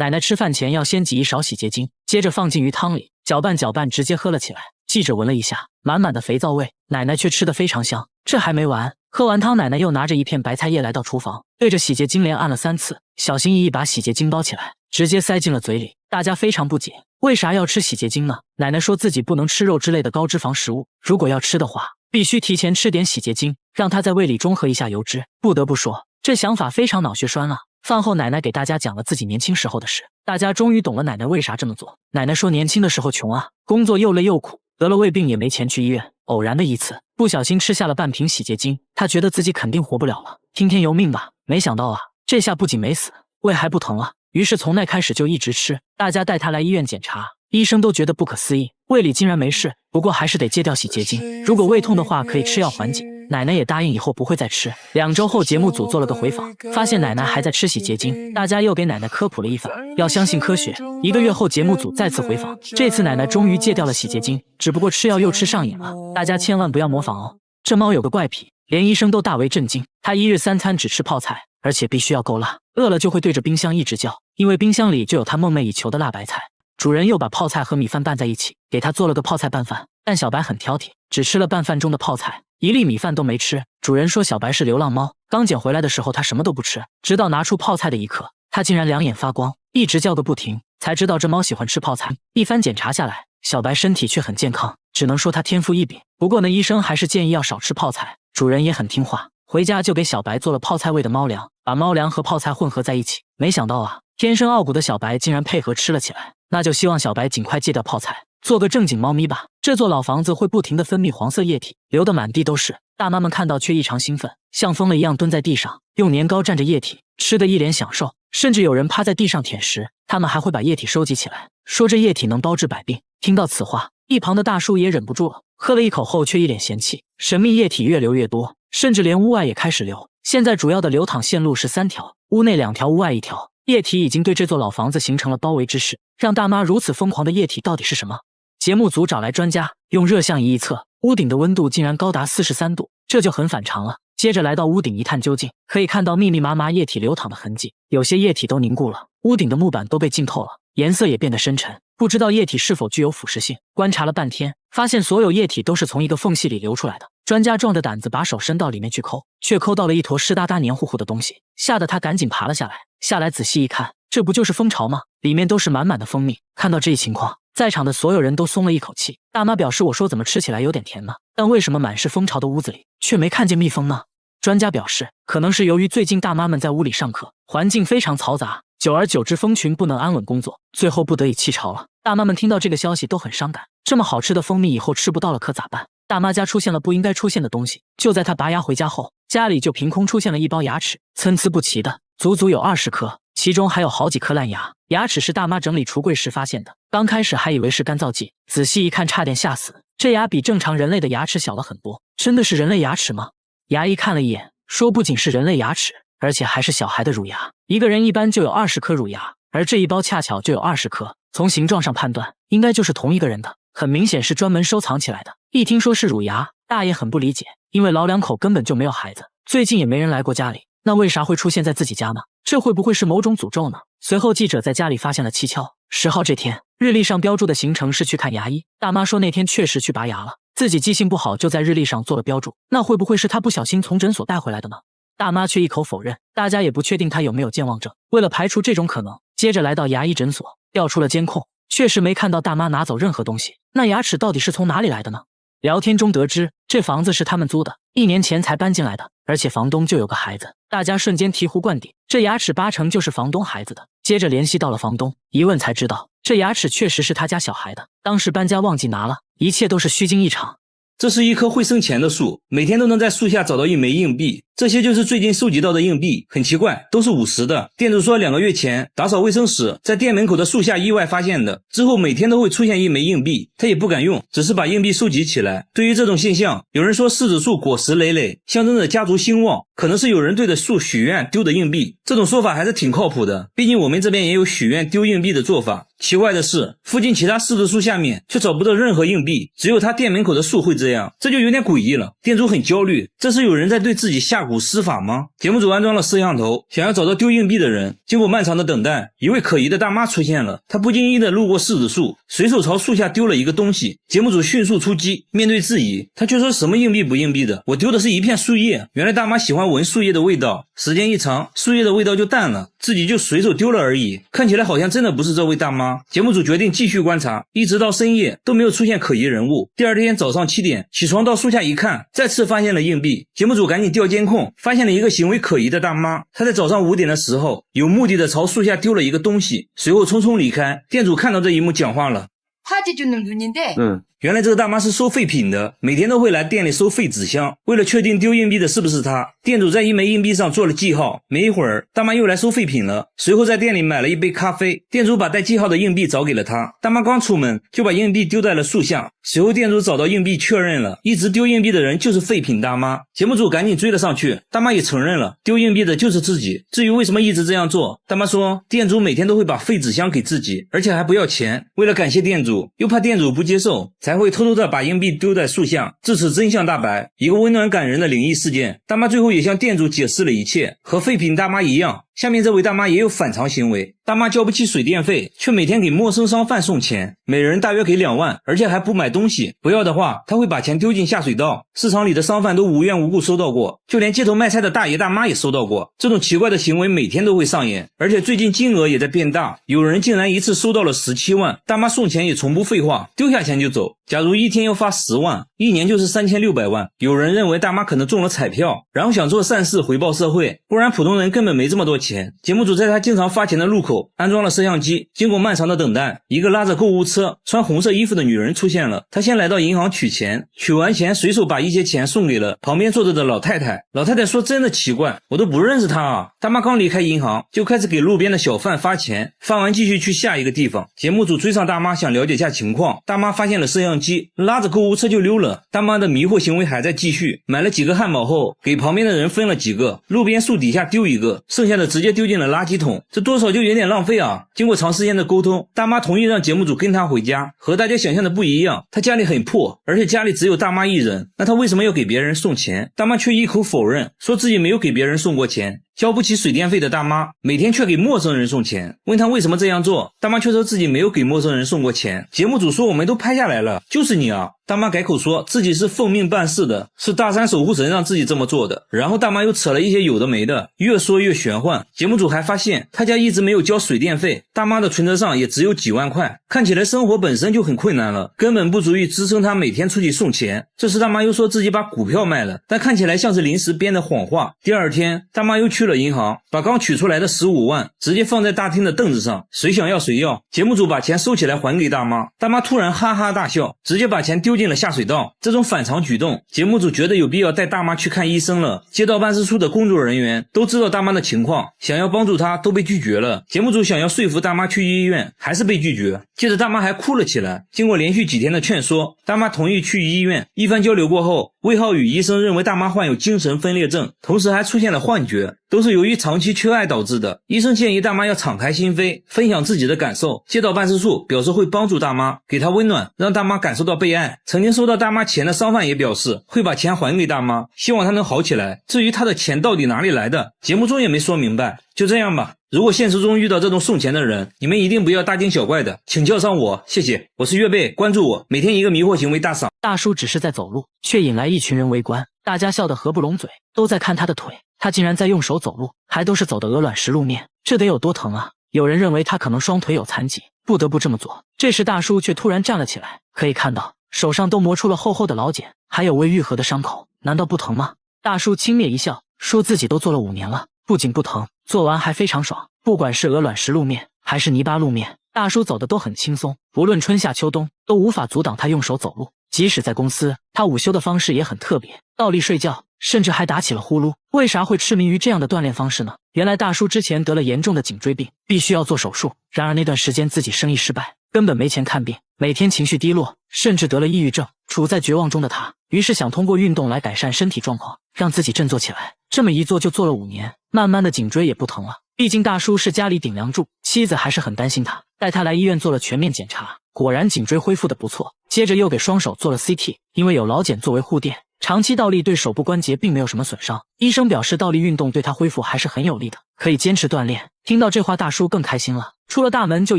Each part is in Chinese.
奶奶吃饭前要先挤一勺洗洁精，接着放进鱼汤里，搅拌搅拌，直接喝了起来。记者闻了一下，满满的肥皂味，奶奶却吃得非常香。这还没完，喝完汤，奶奶又拿着一片白菜叶来到厨房，对着洗洁精连按了3次，小心翼翼把洗洁精包起来，直接塞进了嘴里。大家非常不解，为啥要吃洗洁精呢？奶奶说自己不能吃肉之类的高脂肪食物，如果要吃的话，必须提前吃点洗洁精，让它在胃里中和一下油脂。不得不说，这想法非常脑血栓啊。饭后，奶奶给大家讲了自己年轻时候的事，大家终于懂了奶奶为啥这么做。奶奶说年轻的时候穷啊，工作又累又苦，得了胃病也没钱去医院。偶然的一次，不小心吃下了半瓶洗洁精，她觉得自己肯定活不了了，听天由命吧。没想到啊，这下不仅没死，胃还不疼了。于是从那开始就一直吃。大家带她来医院检查，医生都觉得不可思议，胃里竟然没事，不过还是得戒掉洗洁精。如果胃痛的话，可以吃药缓解。奶奶也答应以后不会再吃。2周后，节目组做了个回访，发现奶奶还在吃洗洁精，大家又给奶奶科普了一番，要相信科学。1个月后，节目组再次回访，这次奶奶终于戒掉了洗洁精，只不过吃药又吃上瘾了，大家千万不要模仿哦。这猫有个怪癖，连医生都大为震惊，它1日3餐只吃泡菜，而且必须要够辣，饿了就会对着冰箱一直叫，因为冰箱里就有它梦寐以求的辣白菜。主人又把泡菜和米饭拌在一起，给它做了个泡菜拌饭，但小白很挑剔，只吃了拌饭中的泡菜，1粒米饭都没吃。主人说小白是流浪猫，刚捡回来的时候它什么都不吃，直到拿出泡菜的一刻，它竟然2眼发光，一直叫个不停，才知道这猫喜欢吃泡菜。一番检查下来，小白身体却很健康，只能说它天赋异禀。不过呢，医生还是建议要少吃泡菜。主人也很听话，回家就给小白做了泡菜味的猫粮，把猫粮和泡菜混合在一起。没想到啊，天生傲骨的小白竟然配合吃了起来。那就希望小白尽快戒掉泡菜，做个正经猫咪吧。这座老房子会不停地分泌黄色液体，流得满地都是。大妈们看到却异常兴奋，像疯了一样蹲在地上，用年糕蘸着液体，吃得一脸享受，甚至有人趴在地上舔食。他们还会把液体收集起来，说这液体能包治百病。听到此话，一旁的大叔也忍不住了，喝了一口后却一脸嫌弃，神秘液体越流越多，甚至连屋外也开始流。现在主要的流淌线路是3条，屋内2条，屋外1条。液体已经对这座老房子形成了包围之势，让大妈如此疯狂的液体到底是什么？节目组找来专家，用热像仪一测，屋顶的温度竟然高达43度，这就很反常了。接着来到屋顶一探究竟，可以看到密密麻麻液体流淌的痕迹，有些液体都凝固了，屋顶的木板都被浸透了，颜色也变得深沉，不知道液体是否具有腐蚀性。观察了半天，发现所有液体都是从一个缝隙里流出来的。专家壮着胆子把手伸到里面去抠，却抠到了一坨湿哒哒黏糊糊的东西，吓得他赶紧爬了下来。下来仔细一看，这不就是蜂巢吗？里面都是满满的蜂蜜。看到这一情况，在场的所有人都松了一口气。大妈表示，我说怎么吃起来有点甜呢？但为什么满是蜂巢的屋子里却没看见蜜蜂呢？专家表示，可能是由于最近大妈们在屋里上课，环境非常嘈杂，久而久之蜂群不能安稳工作，最后不得已弃巢了。大妈们听到这个消息都很伤感，这么好吃的蜂蜜以后吃不到了可咋办？大妈家出现了不应该出现的东西，就在她拔牙回家后，家里就凭空出现了一包牙齿，参差不齐的，足足有20颗，其中还有好几颗烂牙。牙齿是大妈整理橱柜时发现的，刚开始还以为是干燥剂，仔细一看差点吓死，这牙比正常人类的牙齿小了很多。真的是人类牙齿吗？牙医看了一眼，说不仅是人类牙齿，而且还是小孩的乳牙。一个人一般就有20颗乳牙，而这一包恰巧就有20颗，从形状上判断，应该就是同一个人的，很明显是专门收藏起来的。一听说是乳牙，大爷很不理解，因为老两口根本就没有孩子，最近也没人来过家里，那为啥会出现在自己家呢？这会不会是某种诅咒呢？随后记者在家里发现了蹊跷。10号这天，日历上标注的行程是去看牙医，大妈说那天确实去拔牙了，自己记性不好就在日历上做了标注，那会不会是她不小心从诊所带回来的呢？大妈却一口否认，大家也不确定她有没有健忘症。为了排除这种可能，接着来到牙医诊所，调出了监控，确实没看到大妈拿走任何东西。那牙齿到底是从哪里来的呢？聊天中得知，这房子是他们租的，1年前才搬进来的，而且房东就有个孩子。大家瞬间醍醐灌顶，这牙齿8成就是房东孩子的。接着联系到了房东，一问才知道，这牙齿确实是他家小孩的，当时搬家忘记拿了，一切都是虚惊一场。这是一棵会生钱的树，每天都能在树下找到1枚硬币，这些就是最近收集到的硬币，很奇怪，都是50的。店主说2个月前打扫卫生时，在店门口的树下意外发现的，之后每天都会出现1枚硬币，他也不敢用，只是把硬币收集起来。对于这种现象，有人说柿子树果实累累，象征着家族兴旺，可能是有人对着树许愿丢的硬币，这种说法还是挺靠谱的，毕竟我们这边也有许愿丢硬币的做法。奇怪的是，附近其他柿子树下面却找不到任何硬币，只有他店门口的树会这样，这就有点诡异了。店主很焦虑，这是有人在对自己下蛊施法吗？节目组安装了摄像头，想要找到丢硬币的人。经过漫长的等待，一位可疑的大妈出现了，她不经意地路过柿子树，随手朝树下丢了一个东西。节目组迅速出击，面对质疑，她却说什么硬币不硬币的，我丢的是一片树叶。原来大妈喜欢闻树叶的味道，时间一长，树叶的味道就淡了，自己就随手丢了而已。看起来好像真的不是这位大妈。节目组决定继续观察，一直到深夜都没有出现可疑人物。第二天早上7点起床到树下一看，再次发现了硬币。节目组赶紧调监控，发现了一个行为可疑的大妈。她在早上5点的时候有目的的朝树下丢了一个东西，随后匆匆离开。店主看到这一幕讲话了， 화재 주는 눈인데 原来这个大妈是收废品的，每天都会来店里收废纸箱。为了确定丢硬币的是不是她，店主在一枚硬币上做了记号。没一会儿，大妈又来收废品了，随后在店里买了一杯咖啡。店主把带记号的硬币找给了她，大妈刚出门就把硬币丢在了树下。随后店主找到硬币确认了，一直丢硬币的人就是废品大妈。节目组赶紧追了上去，大妈也承认了，丢硬币的就是自己。至于为什么一直这样做，大妈说店主每天都会把废纸箱给自己，而且还不要钱。为了感谢店主，又怕店主不接受，才会偷偷的把硬币丢在树下。至此真相大白，一个温暖感人的灵异事件。大妈最后也向店主解释了一切，和废品大妈一样，下面这位大妈也有反常行为。大妈交不起水电费，却每天给陌生商贩送钱，每人大约给2万，而且还不买东西，不要的话她会把钱丢进下水道。市场里的商贩都无缘无故收到过，就连街头卖菜的大爷大妈也收到过。这种奇怪的行为每天都会上演，而且最近金额也在变大，有人竟然一次收到了17万。大妈送钱也从不废话，丢下钱就走。假如一天要发10万，一年就是3600万。有人认为大妈可能中了彩票，然后想做善事回报社会，不然普通人根本没这么多钱。节目组在他经常发钱的路口安装了摄像机，经过漫长的等待，一个拉着购物车穿红色衣服的女人出现了。她先来到银行取钱，取完钱随手把一些钱送给了旁边坐着的老太太。老太太说真的奇怪，我都不认识她啊。大妈刚离开银行就开始给路边的小贩发钱，发完继续去下一个地方。节目组追上大妈想了解下情况，大妈发现了摄像机，拉着购物车就溜了。大妈的迷惑行为还在继续，买了几个汉堡后给旁边的人分了几个，路边树底下丢一个，剩下的直接丢进了垃圾桶，这多少就有点浪费啊。经过长时间的沟通，大妈同意让节目组跟她回家。和大家想象的不一样，她家里很破，而且家里只有大妈一人，那她为什么要给别人送钱？大妈却一口否认，说自己没有给别人送过钱。交不起水电费的大妈每天却给陌生人送钱，问她为什么这样做，大妈却说自己没有给陌生人送过钱。节目组说我们都拍下来了，就是你啊。大妈改口说自己是奉命办事的，是大山守护神让自己这么做的。然后大妈又扯了一些有的没的，越说越玄幻。节目组还发现她家一直没有交水电费，大妈的存折上也只有几万块，看起来生活本身就很困难了，根本不足以支撑她每天出去送钱。这时大妈又说自己把股票卖了，但看起来像是临时编的谎话。第二天大妈又去了银行，把刚取出来的15万直接放在大厅的凳子上，谁想要谁要。节目组把钱收起来还给大妈，大妈突然哈哈大笑，直接把钱丢进了下水道。这种反常举动，节目组觉得有必要带大妈去看医生了。街道办事处的工作人员都知道大妈的情况，想要帮助她都被拒绝了。节目组想要说服大妈去医院，还是被拒绝。接着大妈还哭了起来。经过连续几天的劝说，大妈同意去医院。一番交流过后，魏浩宇医生认为大妈患有精神分裂症，同时还出现了幻觉，都是由于长期缺爱导致的。医生建议大妈要敞开心扉，分享自己的感受。街道办事处表示会帮助大妈，给她温暖，让大妈感受到被爱。曾经收到大妈钱的商贩也表示会把钱还给大妈，希望她能好起来。至于她的钱到底哪里来的，节目中也没说明白。就这样吧，如果现实中遇到这种送钱的人，你们一定不要大惊小怪的，请叫上我，谢谢。我是月贝，关注我，每天一个迷惑行为大赏。大叔只是在走路，却引来一群人围观，大家笑得合不拢嘴，都在看他的腿，他竟然在用手走路，还都是走的鹅卵石路面，这得有多疼啊。有人认为他可能双腿有残疾，不得不这么做。这时大叔却突然站了起来，可以看到手上都磨出了厚厚的老茧，还有未愈合的伤口，难道不疼吗？大叔轻蔑一笑，说自己都做了5年了，不仅不疼，做完还非常爽。不管是鹅卵石路面还是泥巴路面，大叔走的都很轻松，不论春夏秋冬都无法阻挡他用手走路。即使在公司，他午休的方式也很特别，倒立睡觉，甚至还打起了呼噜。为啥会痴迷于这样的锻炼方式呢？原来大叔之前得了严重的颈椎病，必须要做手术。然而那段时间自己生意失败，根本没钱看病，每天情绪低落，甚至得了抑郁症。处在绝望中的他，于是想通过运动来改善身体状况，让自己振作起来。这么一做就做了5年，慢慢的颈椎也不疼了。毕竟大叔是家里顶梁柱，妻子还是很担心他，带他来医院做了全面检查，果然颈椎恢复的不错。接着又给双手做了 CT， 因为有劳检作为护垫，长期倒立对手部关节并没有什么损伤。医生表示倒立运动对他恢复还是很有利的，可以坚持锻炼。听到这话，大叔更开心了，出了大门就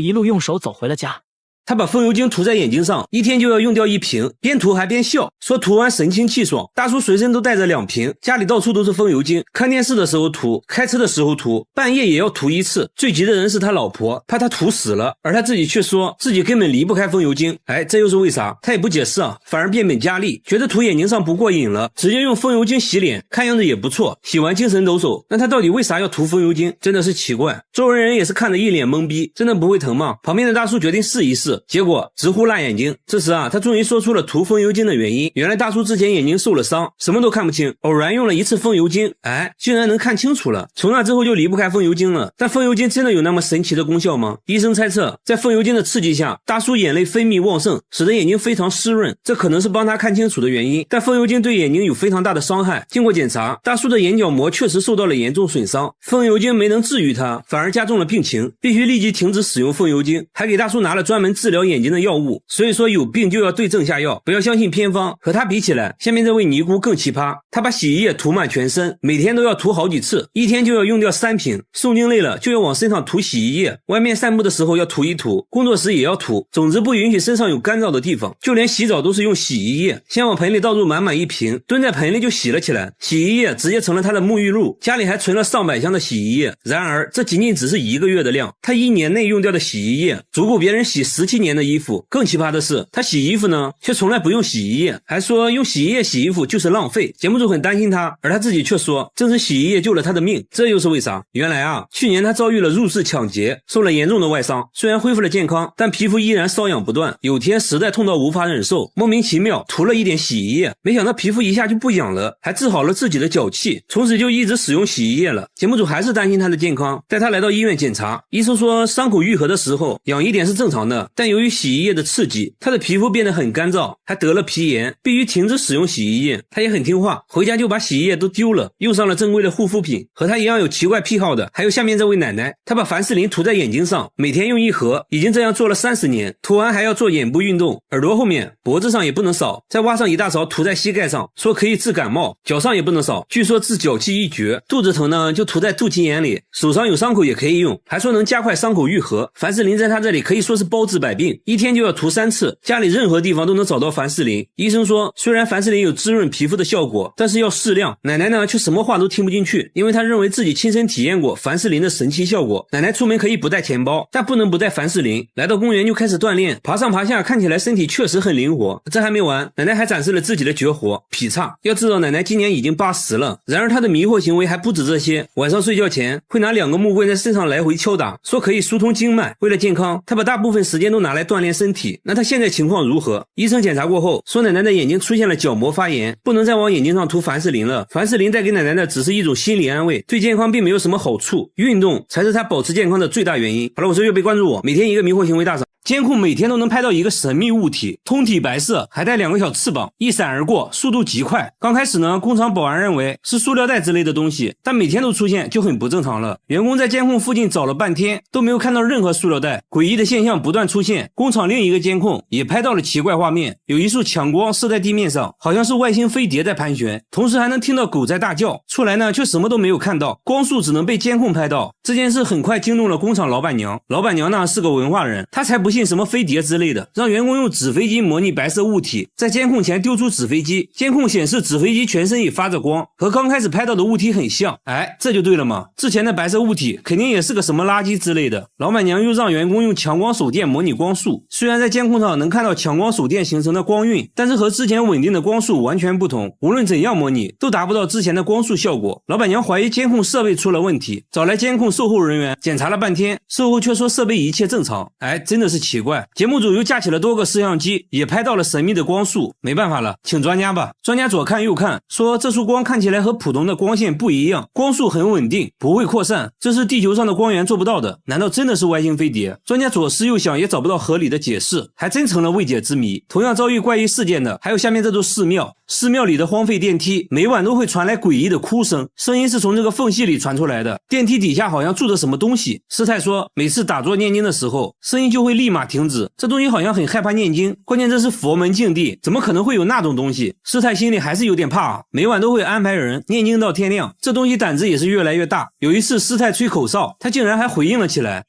一路用手走回了家。他把风油精涂在眼睛上，一天就要用掉1瓶，边涂还边笑，说涂完神清气爽。大叔随身都带着2瓶，家里到处都是风油精，看电视的时候涂，开车的时候涂，半夜也要涂1次。最急的人是他老婆，怕他涂死了，而他自己却说自己根本离不开风油精。这又是为啥？他也不解释啊，反而变本加厉，觉得涂眼睛上不过瘾了，直接用风油精洗脸，看样子也不错，洗完精神抖擞。那他到底为啥要涂风油精？真的是奇怪。周围人也是看得一脸懵逼，真的不会疼吗？旁边的大叔决定试一试，结果直呼辣眼睛。这时他终于说出了涂风油精的原因。原来大叔之前眼睛受了伤，什么都看不清，偶然用了1次风油精，竟然能看清楚了。从那之后就离不开风油精了。但风油精真的有那么神奇的功效吗？医生猜测，在风油精的刺激下，大叔眼泪分泌旺盛，使得眼睛非常湿润，这可能是帮他看清楚的原因。但风油精对眼睛有非常大的伤害。经过检查，大叔的眼角膜确实受到了严重损伤，风油精没能治愈他，反而加重了病情，必须立即停止使用风油精，还给大叔拿了专门治疗眼睛的药物。所以说有病就要对症下药，不要相信偏方。和他比起来，下面这位尼姑更奇葩。他把洗衣液涂满全身，每天都要涂好几次，一天就要用掉3瓶。诵经累了就要往身上涂洗衣液，外面散步的时候要涂一涂，工作时也要涂，总之不允许身上有干燥的地方。就连洗澡都是用洗衣液，先往盆里倒入满满1瓶，蹲在盆里就洗了起来。洗衣液直接成了他的沐浴露，家里还存了上百箱的洗衣液。然而这仅仅只是1个月的量，他1年内用掉的洗衣液足够别人洗17年的衣服。更奇葩的是，他洗衣服呢却从来不用洗衣液，还说用洗衣液洗衣服就是浪费。节目组很担心他，而他自己却说正是洗衣液救了他的命。这又是为啥？原来去年他遭遇了入室抢劫，受了严重的外伤，虽然恢复了健康，但皮肤依然瘙痒不断。有天实在痛到无法忍受，莫名其妙涂了一点洗衣液，没想到皮肤一下就不痒了，还治好了自己的脚气，从此就一直使用洗衣液了。节目组还是担心他的健康，带他来到医院检查，医生说伤口愈合的时候痒一点是正常的，但由于洗衣液的刺激，他的皮肤变得很干燥，还得了皮炎，必须停止使用洗衣液。他也很听话，回家就把洗衣液都丢了，用上了正规的护肤品。和他一样有奇怪癖好的还有下面这位奶奶，她把凡士林涂在眼睛上，每天用1盒，已经这样做了30年，涂完还要做眼部运动，耳朵后面脖子上也不能少，再挖上一大勺涂在膝盖上，说可以治感冒，脚上也不能少，据说治脚气一绝。肚子疼呢就涂在肚脐眼里，手上有伤口也可以用，还说能加快伤口愈合。凡士林在他这里可以说是包治百病，一天就要涂3次，家里任何地方都能找到凡士林。医生说虽然凡士林有滋润皮肤的效果，但是要适量。奶奶呢却什么话都听不进去，因为她认为自己亲身体验过凡士林的神奇效果。奶奶出门可以不带钱包，但不能不带凡士林。来到公园就开始锻炼，爬上爬下，看起来身体确实很灵活。这还没完，奶奶还展示了自己的绝活劈叉。要知道奶奶今年已经80了，然而她的迷惑行为还不止这些。晚上睡觉前会拿2个木棍在身上来回敲打，说可以疏通经脉。为了健康，她把大部分时间都拿来锻炼身体。那她现在情况如何？医生检查过后说奶奶的眼睛出现了角膜发炎，不能再往眼睛上涂凡士林了。凡士林带给奶奶的只是一种心理安慰，对健康并没有什么好处，运动才是她保持健康的最大原因。好了，我是岳飞，关注我，每天一个迷惑行为大赏。监控每天都能拍到一个神秘物体，通体白色，还带2个小翅膀，一闪而过，速度极快。刚开始呢，工厂保安认为是塑料袋之类的东西，但每天都出现就很不正常了。员工在监控附近找了半天，都没有看到任何塑料袋，诡异的现象不断出现。工厂另一个监控也拍到了奇怪画面，有一束强光射在地面上，好像是外星飞碟在盘旋，同时还能听到狗在大叫。出来呢，却什么都没有看到，光束只能被监控拍到。这件事很快惊动了工厂老板娘，老板娘呢是个文化人，她才不信什么飞碟之类的，让员工用纸飞机模拟白色物体，在监控前丢出纸飞机，监控显示纸飞机全身也发着光，和刚开始拍到的物体很像。这就对了嘛，之前的白色物体肯定也是个什么垃圾之类的。老板娘又让员工用强光手电模拟光束，虽然在监控上能看到强光手电形成的光晕，但是和之前稳定的光束完全不同，无论怎样模拟都达不到之前的光束效果。老板娘怀疑监控设备出了问题，找来监控售后人员检查了半天，售后却说设备一切正常。真的是奇怪。节目组又架起了多个摄像机，也拍到了神秘的光束。没办法了，请专家吧。专家左看右看，说这束光看起来和普通的光线不一样，光束很稳定，不会扩散，这是地球上的光源做不到的。难道真的是外星飞碟？专家左思右想也找不到合理的解释，还真成了未解之谜。同样遭遇怪异事件的还有下面这座寺庙。寺庙里的荒废电梯每晚都会传来诡异的哭声，声音是从这个缝隙里传出来的。电梯底下好像住着什么东西。师太说每次打坐念经的时候声音就会立马停止，这东西好像很害怕念经，关键这是佛门净地，怎么可能会有那种东西？师太心里还是有点怕，每晚都会安排人念经到天亮，这东西胆子也是越来越大。有一次师太吹口哨，他竟然还回应了起来。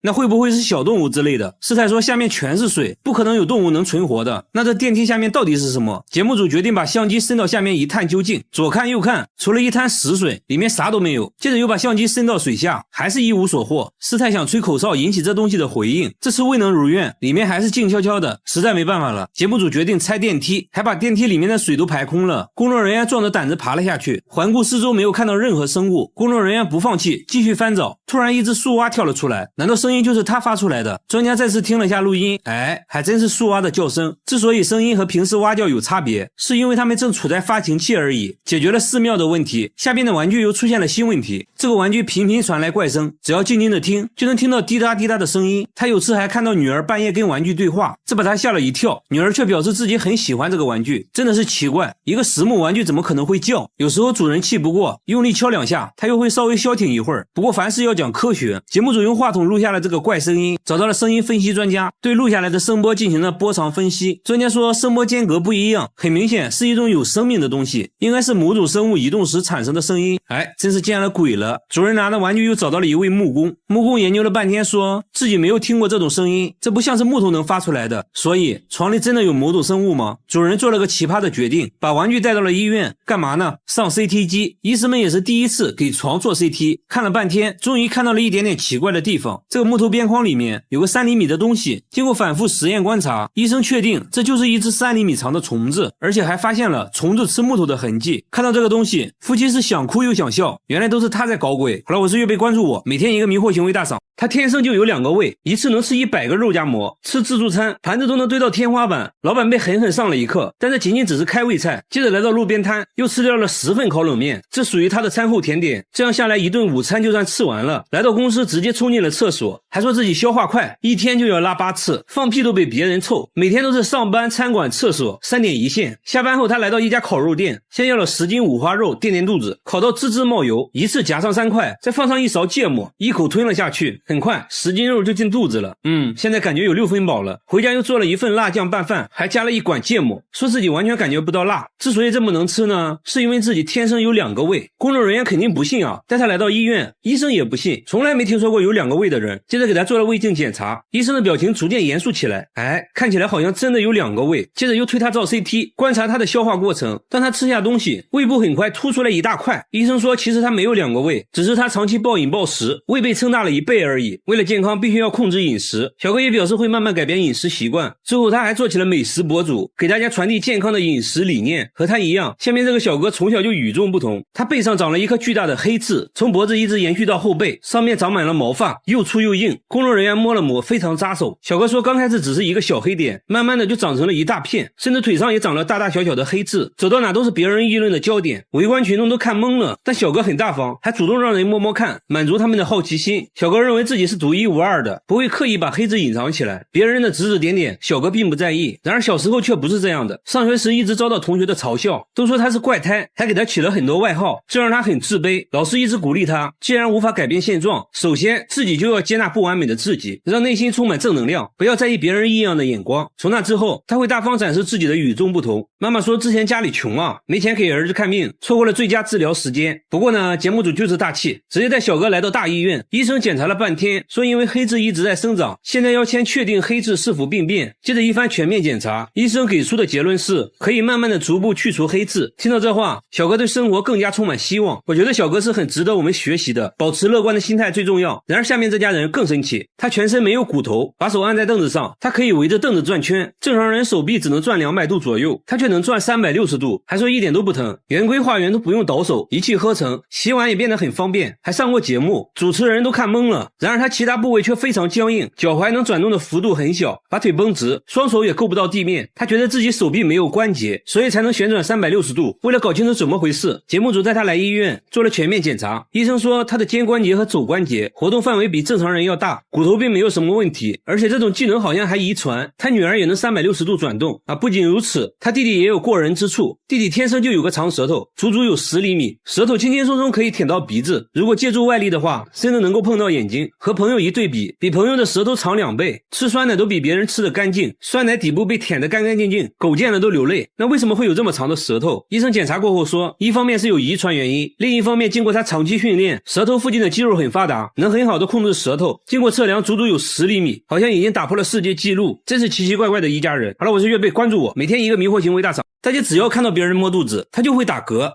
那会不会是小动物之类的？师太说下面全是水，不可能有动物能存活的。那这电梯下面到底是什么？节目组决定把相机伸到下面一探究竟，左看右看，除了一滩死水，里面啥都没有。接着又把相机伸到水下，还是一无所获。师太想吹口哨引起这东西的回应，这次未能如愿，里面还是静悄悄的，实在没办法了。节目组决定拆电梯，还把电梯里面的水都排空了。工作人员壮着胆子爬了下去，环顾四周没有看到任何生物。工作人员不放弃，继续翻找，突然一只树蛙跳了出来，难道声音就是他发出来的？专家再次听了下录音，还真是树蛙的叫声。之所以声音和平时蛙叫有差别，是因为它们正处在发情期而已。解决了寺庙的问题，下边的玩具又出现了新问题。这个玩具频频传来怪声，只要静静的听，就能听到滴答滴答的声音。他有次还看到女儿半夜跟玩具对话，这把他吓了一跳。女儿却表示自己很喜欢这个玩具，真的是奇怪，一个实木玩具怎么可能会叫？有时候主人气不过，用力敲两下，它又会稍微消停一会儿。不过凡事要讲科学，节目组用话筒录下了这个怪声音，找到了声音分析专家，对录下来的声波进行了波长分析。专家说声波间隔不一样，很明显是一种有生命的东西，应该是某种生物移动时产生的声音。真是见了鬼了。主人拿的玩具又找到了一位木工，木工研究了半天，说自己没有听过这种声音，这不像是木头能发出来的。所以床里真的有某种生物吗？主人做了个奇葩的决定，把玩具带到了医院。干嘛呢？上 CT 机。医生们也是第一次给床做 CT， 看了半天，终于看到了一点点奇怪的地方。这个木头边框里面有个3厘米的东西，经过反复实验观察，医生确定这就是一只3厘米长的虫子，而且还发现了虫子吃木头的痕迹。看到这个东西，夫妻是想哭又想笑，原来都是他在搞鬼。好了，我是月贝，关注我，每天一个迷惑行为大赏。他天生就有2个胃，一次能吃100个肉夹馍，吃自助餐盘子都能堆到天花板。老板被狠狠上了一课，但这仅仅只是开胃菜。接着来到路边摊，又吃掉了10份烤冷面，这属于他的餐后甜点。这样下来一顿午餐就算吃完了。来到公司直接冲进了厕所，还说自己消化快，一天就要拉8次，放屁都比别人臭。每天都是上班、餐馆、厕所3点一线。下班后他来到一家烤肉店，先要了10斤五花肉垫垫肚子，烤到滋滋冒油，一次夹上3块，再放上一勺芥末，一口吞了下去。很快10斤肉就进肚子了，现在感觉有6分饱了。回家又做了1份辣酱拌饭，还加了1管芥末，说自己完全感觉不到辣。之所以这么能吃呢，是因为自己天生有2个胃。工作人员肯定不信啊，带他来到医院，医生也不信，从来没听说过有2个胃的人。接着给他做了胃镜检查，医生的表情逐渐严肃起来，看起来好像真的有2个胃。接着又推他照 CT， 观察他的消化过程。当他吃下东西，胃部很快凸出来一大块。医生说其实他没有2个胃，只是他长期暴饮暴食，胃被撑大了1倍而已。为了健康必须要控制饮食，小哥也表示会慢慢改变饮食习惯。之后他还做起了美食博主，给大家传递健康的饮食理念。和他一样，下面这个小哥从小就与众不同，他背上长了一颗巨大的黑痣，从脖子一直延续到后背，上面长满了毛发，又粗又硬。工作人员摸了摸，非常扎手。小哥说刚开始只是一个小黑点，慢慢的就长成了一大片，甚至腿上也长了大大小小的黑痣，走到哪都是别人议论的焦点，围观群众都看懵了。但小哥很大方，还主动让人摸摸看，满足他们的好奇心。小哥认为自己是独一无二的，不会刻意把黑痣隐藏起来，别人的指指点点小哥并不在意。然而小时候却不是这样的，上学时一直遭到同学的嘲笑，都说他是怪胎，还给他起了很多外号，这让他很自卑。老师一直鼓励他，既然无法改变现状，首先自己就要接纳不完美的自己，让内心充满正能量，不要在意别人异样的眼光。从那之后他会大方展示自己的与众不同。妈妈说之前家里穷啊，没钱给儿子看病，错过了最佳治疗时间。不过呢，节目组就是大气，直接带小哥来到大医院，医生检查了半天，说因为黑痣一直在生长，现在要先确定黑痣是否病变。接着一番全面检查，医生给出的结论是可以慢慢的逐步去除黑痣。听到这话，小哥对生活更加充满希望。我觉得小哥是很值得我们学习的，保持乐观的心态最重要。然而下面这家人更神奇，他全身没有骨头，把手按在凳子上，他可以围着凳子转圈，正常人手臂只能转200度左右，他却能转360度，还说一点都不疼，圆规画圆都不用倒手，一气呵成，洗碗也变得很方便，还上过节目，主持人都看懵了。然而他其他部位却非常僵硬，脚踝能转动的幅度很小，把腿绷直，双手也够不到地面，他觉得自己手臂没有关节，所以才能旋转360度。为了搞清楚怎么回事，节目组带他来医院做了全面检查，医生说他的肩关节和肘关节活动范围比正常人要大，骨头并没有什么问题，而且这种技能好像还遗传，他女儿也能360度转动啊！不仅如此，他弟弟也有过人之处，弟弟天生就有个长舌头，足足有10厘米，舌头轻轻松松可以舔到鼻子，如果借助外力的话，甚至能够碰到眼睛。和朋友一对比，比朋友的舌头长2倍，吃酸奶都比别人吃得干净，酸奶底部被舔得干干净净，狗见了都流泪。那为什么会有这么长的舌头？医生检查过后说，一方面是有遗传原因，另一方面经过他长期训练，舌头附近的肌肉很发达，能很好的控制舌头，经过测量足足有10厘米，好像已经打破了世界纪录，真是奇奇怪怪的一家人。好了，我是岳贝，关注我，每天一个迷惑行为大赏，大家只要看到别人摸肚子，他就会打嗝。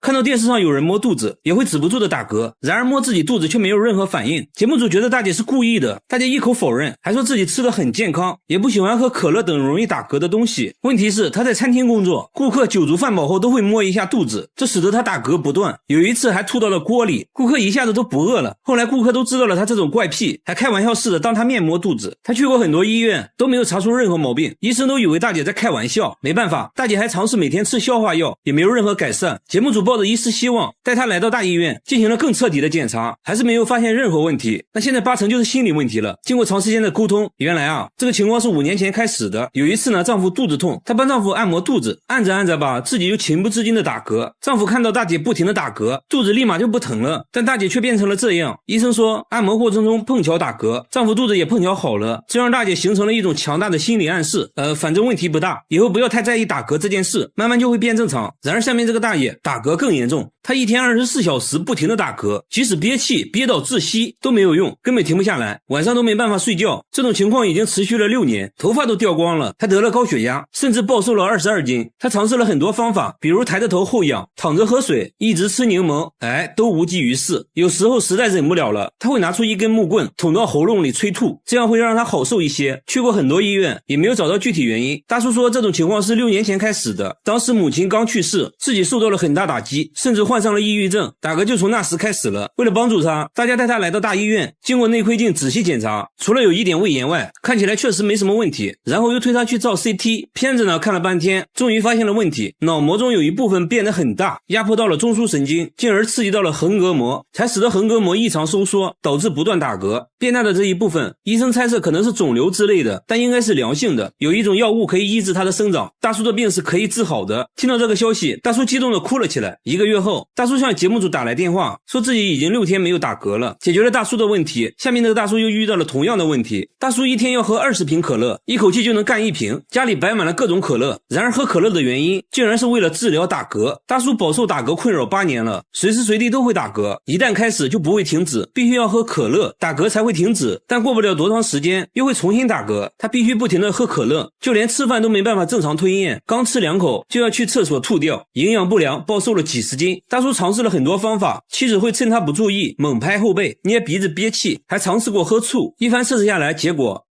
看到电视上有人摸肚子，也会止不住的打嗝，然而摸自己肚子却没有任何反应。节目组觉得大姐是故意的，大姐一口否认，还说自己吃得很健康，也不喜欢喝可乐等容易打嗝的东西。问题是她在餐厅工作，顾客酒足饭饱后都会摸一下肚子，这使得她打嗝不断，有一次还吐到了锅里，顾客一下子都不饿了。后来顾客都知道了她这种怪癖，还开玩笑似的当她面摸肚子。她去过很多医院，都没有查出任何毛病，医生都以为大姐在开玩笑。没办法，大姐还尝试每天吃消化药，也没有任何改善。节目组抱着一丝希望带她来到大医院进行了更彻底的检查，还是没有发现任何问题。那现在8成就是心理问题了。经过长时间的沟通，原来这个情况是5年前开始的。有一次呢，丈夫肚子痛，她帮丈夫按摩肚子，按着按着吧，自己就情不自禁的打嗝。丈夫看到大姐不停的打嗝，肚子立马就不疼了，但大姐却变成了这样。医生说按摩过程中碰巧打嗝，丈夫肚子也碰巧好了，这让大姐形成了一种强大的心理暗示，反正问题不大，以后不要太在意打嗝这件事，慢慢就会变正常。然而下面这个大爷打嗝更严重，她一天24小时不停的打嗝，即使憋气憋到窒息都没有用，根本停不下来，晚上都没办法睡觉。这种情况已经持续了6年，头发都掉光了。她得了高血压，甚至暴瘦了22斤。她尝试了很多方法，比如抬着头后仰，躺着喝水，一直吃柠檬，都无济于事。有时候实在忍不了了，她会拿出一根木棍捅到喉咙里催吐，这样会让她好受一些。去过很多医院，也没有找到具体原因。大叔说这种情况是6年前开始的，当时母亲刚去世，自己受到了很大打击，甚至患上了抑郁症，打嗝就从那时开始了。为了帮助他，大家带他来到大医院，经过内窥镜仔细检查，除了有一点胃炎外，看起来确实没什么问题。然后又推他去照 CT， 片子呢看了半天，终于发现了问题，脑膜中有一部分变得很大，压迫到了中枢神经，进而刺激到了横膈膜，才使得横膈膜异常收缩，导致不断打嗝。变大的这一部分，医生猜测可能是肿瘤之类的，但应该是良性的，有一种药物可以抑制它的生长。大叔的病是可以治好的。听到这个消息，大叔激动的哭了起来。1个月后，大叔向节目组打来电话，说自己已经6天没有打嗝了，解决了大叔的问题。下面这个大叔又遇到了同样的问题，大叔一天要喝20瓶可乐，一口气就能干1瓶，家里摆满了各种可乐。然而喝可乐的原因竟然是为了治疗打嗝。大叔饱受打嗝困扰8年了，随时随地都会打嗝，一旦开始就不会停止，必须要喝可乐打嗝才会停止，但过不了多长时间又会重新打嗝，他必须不停的喝可乐，就连吃饭都没办法正常吞咽，刚吃2口就要去厕所吐掉，营养不良，暴瘦了几十斤。大叔尝试了很多方法，妻子会趁他不注意猛拍后背，捏鼻子憋气，还尝试过喝醋，一番测试下来，结果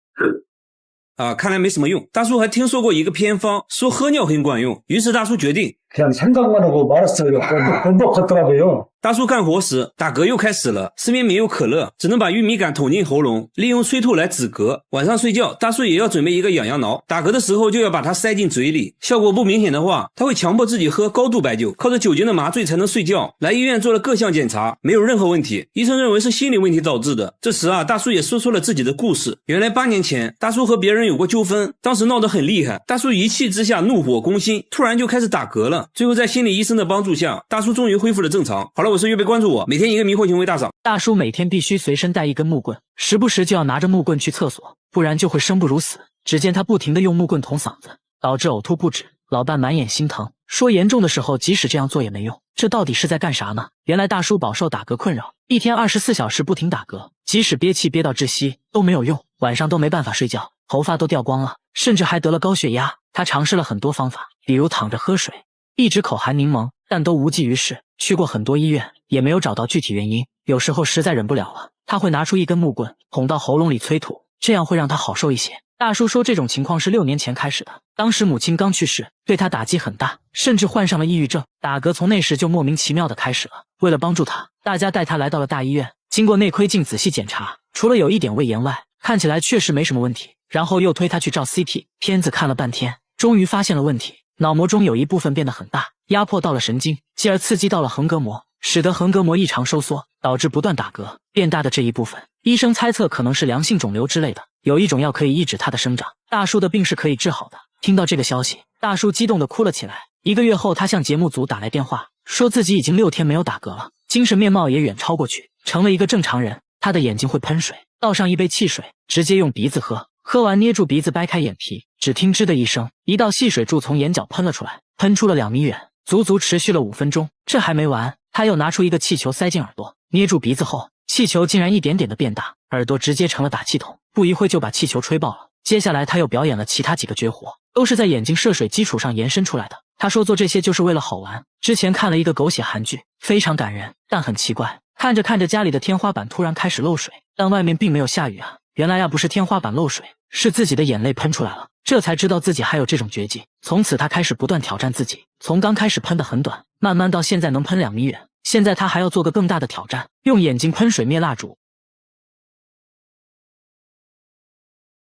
看来没什么用。大叔还听说过一个偏方，说喝尿很管用，于是大叔决定그냥 생각만 하고 말았어요. 번복하더라고요. 大叔干活时打嗝又开始了，身边没有可乐，只能把玉米杆捅进喉咙，利用催吐来止嗝。晚上睡觉，大叔也要准备一个痒痒挠，打嗝的时候就要把它塞进嘴里，效果不明显的话，他会强迫自己喝高度白酒，靠着酒精的麻醉才能睡觉。来医院做了各项检查，没有任何问题，医生认为是心理问题导致的。这时大叔也说出了自己的故事。原来8年前，大叔和别人有过纠纷，当时闹得很厉害，大叔一气之下怒火攻心，突然就开始打嗝了。最后在心理医生的帮助下，大叔终于恢复了正常。好了，我是岳贝，关注我，每天一个迷惑行为大赏。大叔每天必须随身带一根木棍，时不时就要拿着木棍去厕所，不然就会生不如死。只见他不停地用木棍捅嗓子，导致呕吐不止，老伴满眼心疼，说严重的时候即使这样做也没用。这到底是在干啥呢？原来大叔饱受打嗝困扰，一天24小时不停打嗝，即使憋气憋到窒息都没有用，晚上都没办法睡觉，头发都掉光了，甚至还得了高血压。他尝试了很多方法，比如躺着喝水，一直口含柠檬，但都无济于事。去过很多医院，也没有找到具体原因。有时候实在忍不了了，他会拿出一根木棍捅到喉咙里催吐，这样会让他好受一些。大叔说这种情况是6年前开始的，当时母亲刚去世，对他打击很大，甚至患上了抑郁症。打嗝从那时就莫名其妙的开始了。为了帮助他，大家带他来到了大医院，经过内窥镜仔细检查，除了有一点胃炎外，看起来确实没什么问题。然后又推他去照 CT， 片子看了半天，终于发现了问题，脑膜中有一部分变得很大，压迫到了神经，继而刺激到了横膈膜，使得横膈膜异常收缩，导致不断打嗝。变大的这一部分，医生猜测可能是良性肿瘤之类的，有一种药可以抑制它的生长。大叔的病是可以治好的。听到这个消息，大叔激动地哭了起来。1个月后，他向节目组打来电话，说自己已经6天没有打嗝了，精神面貌也远超过去，成了一个正常人。他的眼睛会喷水，倒上一杯汽水，直接用鼻子喝，喝完捏住鼻子掰开眼皮，只听吱的一声，一道细水柱从眼角喷了出来，喷出了2米远，足足持续了5分钟。这还没完，他又拿出一个气球塞进耳朵，捏住鼻子后，气球竟然一点点的变大，耳朵直接成了打气筒，不一会就把气球吹爆了。接下来他又表演了其他几个绝活，都是在眼睛射水基础上延伸出来的。他说做这些就是为了好玩。之前看了一个狗血韩剧，非常感人，但很奇怪，看着看着家里的天花板突然开始漏水，但外面并没有下雨啊。原来不是天花板漏水，是自己的眼泪喷出来了。这才知道自己还有这种绝技。从此他开始不断挑战自己，从刚开始喷得很短，慢慢到现在能喷2米远。现在他还要做个更大的挑战，用眼睛喷水灭蜡烛。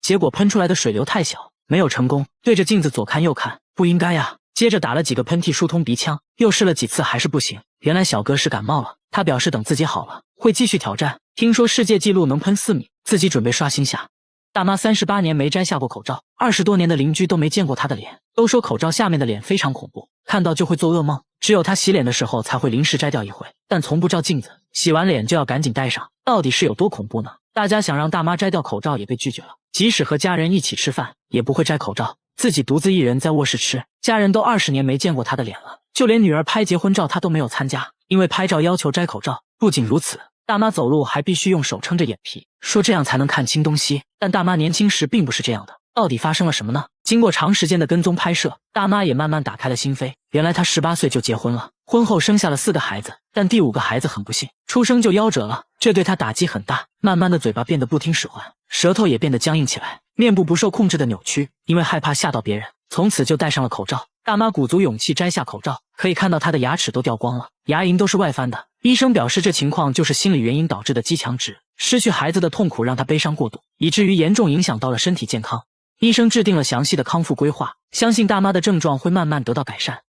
结果喷出来的水流太小，没有成功，对着镜子左看右看，不应该呀。接着打了几个喷嚏疏通鼻腔，又试了几次还是不行。原来小哥是感冒了，他表示等自己好了会继续挑战。听说世界纪录能喷4米，自己准备刷新下。大妈38年没摘下过口罩，20多年的邻居都没见过她的脸，都说口罩下面的脸非常恐怖，看到就会做噩梦。只有她洗脸的时候才会临时摘掉一回，但从不照镜子，洗完脸就要赶紧戴上。到底是有多恐怖呢？大家想让大妈摘掉口罩也被拒绝了，即使和家人一起吃饭也不会摘口罩，自己独自一人在卧室吃。家人都20年没见过她的脸了，就连女儿拍结婚照她都没有参加，因为拍照要求摘口罩。不仅如此，大妈走路还必须用手撑着眼皮，说这样才能看清东西。但大妈年轻时并不是这样的，到底发生了什么呢？经过长时间的跟踪拍摄，大妈也慢慢打开了心扉。原来她18岁就结婚了，婚后生下了4个孩子，但第5个孩子很不幸，出生就夭折了，这对她打击很大。慢慢的嘴巴变得不听使唤，舌头也变得僵硬起来，面部不受控制的扭曲，因为害怕吓到别人，从此就戴上了口罩。大妈鼓足勇气摘下口罩，可以看到她的牙齿都掉光了，牙龈都是外翻的。医生表示这情况就是心理原因导致的肌强直，失去孩子的痛苦让她悲伤过度，以至于严重影响到了身体健康。医生制定了详细的康复规划，相信大妈的症状会慢慢得到改善。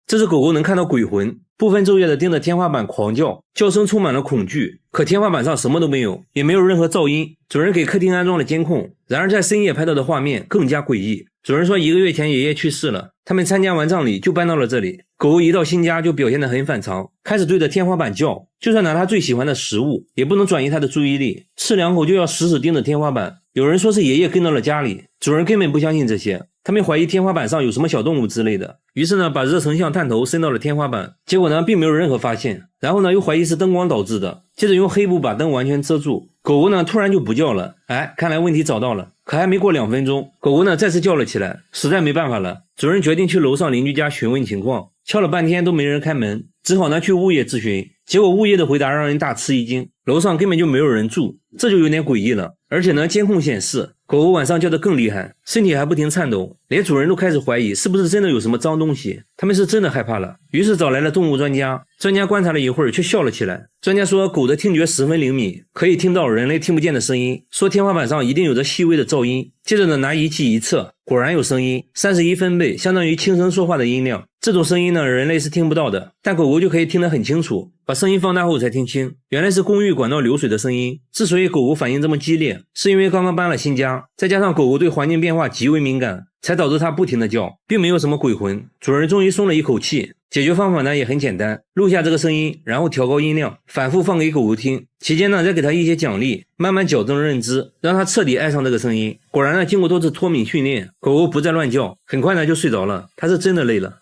这只狗狗能看到鬼魂，不分昼夜的盯着天花板狂叫，叫声充满了恐惧。可天花板上什么都没有，也没有任何噪音。主人给客厅安装了监控，然而在深夜拍到的画面更加诡异。主人说1个月前爷爷去世了，他们参加完葬礼就搬到了这里。狗狗一到新家就表现得很反常，开始对着天花板叫，就算拿它最喜欢的食物也不能转移它的注意力，吃2口就要死死盯着天花板。有人说是爷爷跟到了家里，主人根本不相信这些，他们怀疑天花板上有什么小动物之类的，于是呢把热成像探头伸到了天花板，结果呢并没有任何发现。然后呢又怀疑是灯光导致的，接着用黑布把灯完全遮住。狗狗呢突然就不叫了，看来问题找到了。可还没过2分钟，狗狗呢再次叫了起来，实在没办法了，主人决定去楼上邻居家询问情况，敲了半天都没人开门，只好呢去物业咨询。结果物业的回答让人大吃一惊，楼上根本就没有人住，这就有点诡异了。而且呢监控显示狗狗晚上叫得更厉害，身体还不停颤抖，连主人都开始怀疑是不是真的有什么脏东西，他们是真的害怕了。于是找来了动物专家，专家观察了一会儿却笑了起来。专家说狗的听觉十分灵敏，可以听到人类听不见的声音，说天花板上一定有着细微的噪音。接着呢拿仪器一测，果然有声音，31分贝，相当于轻声说话的音量。这种声音呢人类是听不到的，但狗狗就可以听得很清楚，把声音放大后才听清，原来是公寓管道流水的声音。之所以狗狗反应这么激烈，是因为刚刚搬了新家，再加上狗狗对环境变化极为敏感，才导致它不停地叫，并没有什么鬼魂。主人终于松了一口气。解决方法呢也很简单，录下这个声音，然后调高音量，反复放给狗狗听，期间呢再给它一些奖励，慢慢矫正认知，让它彻底爱上这个声音。果然呢经过多次脱敏训练，狗狗不再乱叫，很快呢就睡着了，它是真的累了。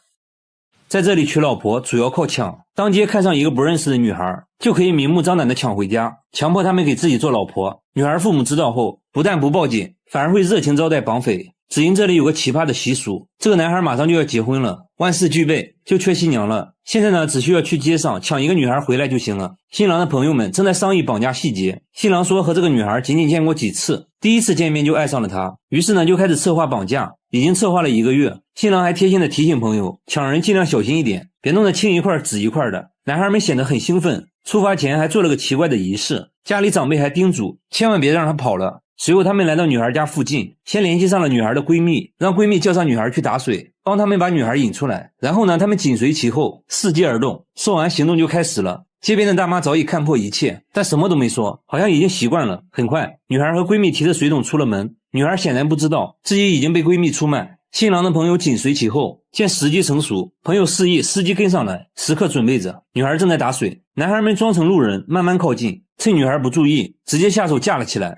在这里娶老婆主要靠抢，当街看上一个不认识的女孩，就可以明目张胆的抢回家，强迫他们给自己做老婆。女孩父母知道后，不但不报警，反而会热情招待绑匪。只因这里有个奇葩的习俗，这个男孩马上就要结婚了，万事俱备，就缺新娘了。现在呢，只需要去街上抢一个女孩回来就行了。新郎的朋友们正在商议绑架细节。新郎说和这个女孩仅仅见过几次，第一次见面就爱上了她，于是呢就开始策划绑架，已经策划了1个月。新郎还贴心的提醒朋友，抢人尽量小心一点，别弄得青一块紫一块的。男孩们显得很兴奋，出发前还做了个奇怪的仪式，家里长辈还叮嘱千万别让她跑了。随后他们来到女孩家附近，先联系上了女孩的闺蜜，让闺蜜叫上女孩去打水，帮他们把女孩引出来。然后呢，他们紧随其后，伺机而动。说完行动就开始了。街边的大妈早已看破一切，但什么都没说，好像已经习惯了。很快，女孩和闺蜜提着水桶出了门，女孩显然不知道自己已经被闺蜜出卖。新郎的朋友紧随其后，见时机成熟，朋友示意司机跟上来，时刻准备着。女孩正在打水，男孩们装成路人，慢慢靠近，趁女孩不注意，直接下手架了起来。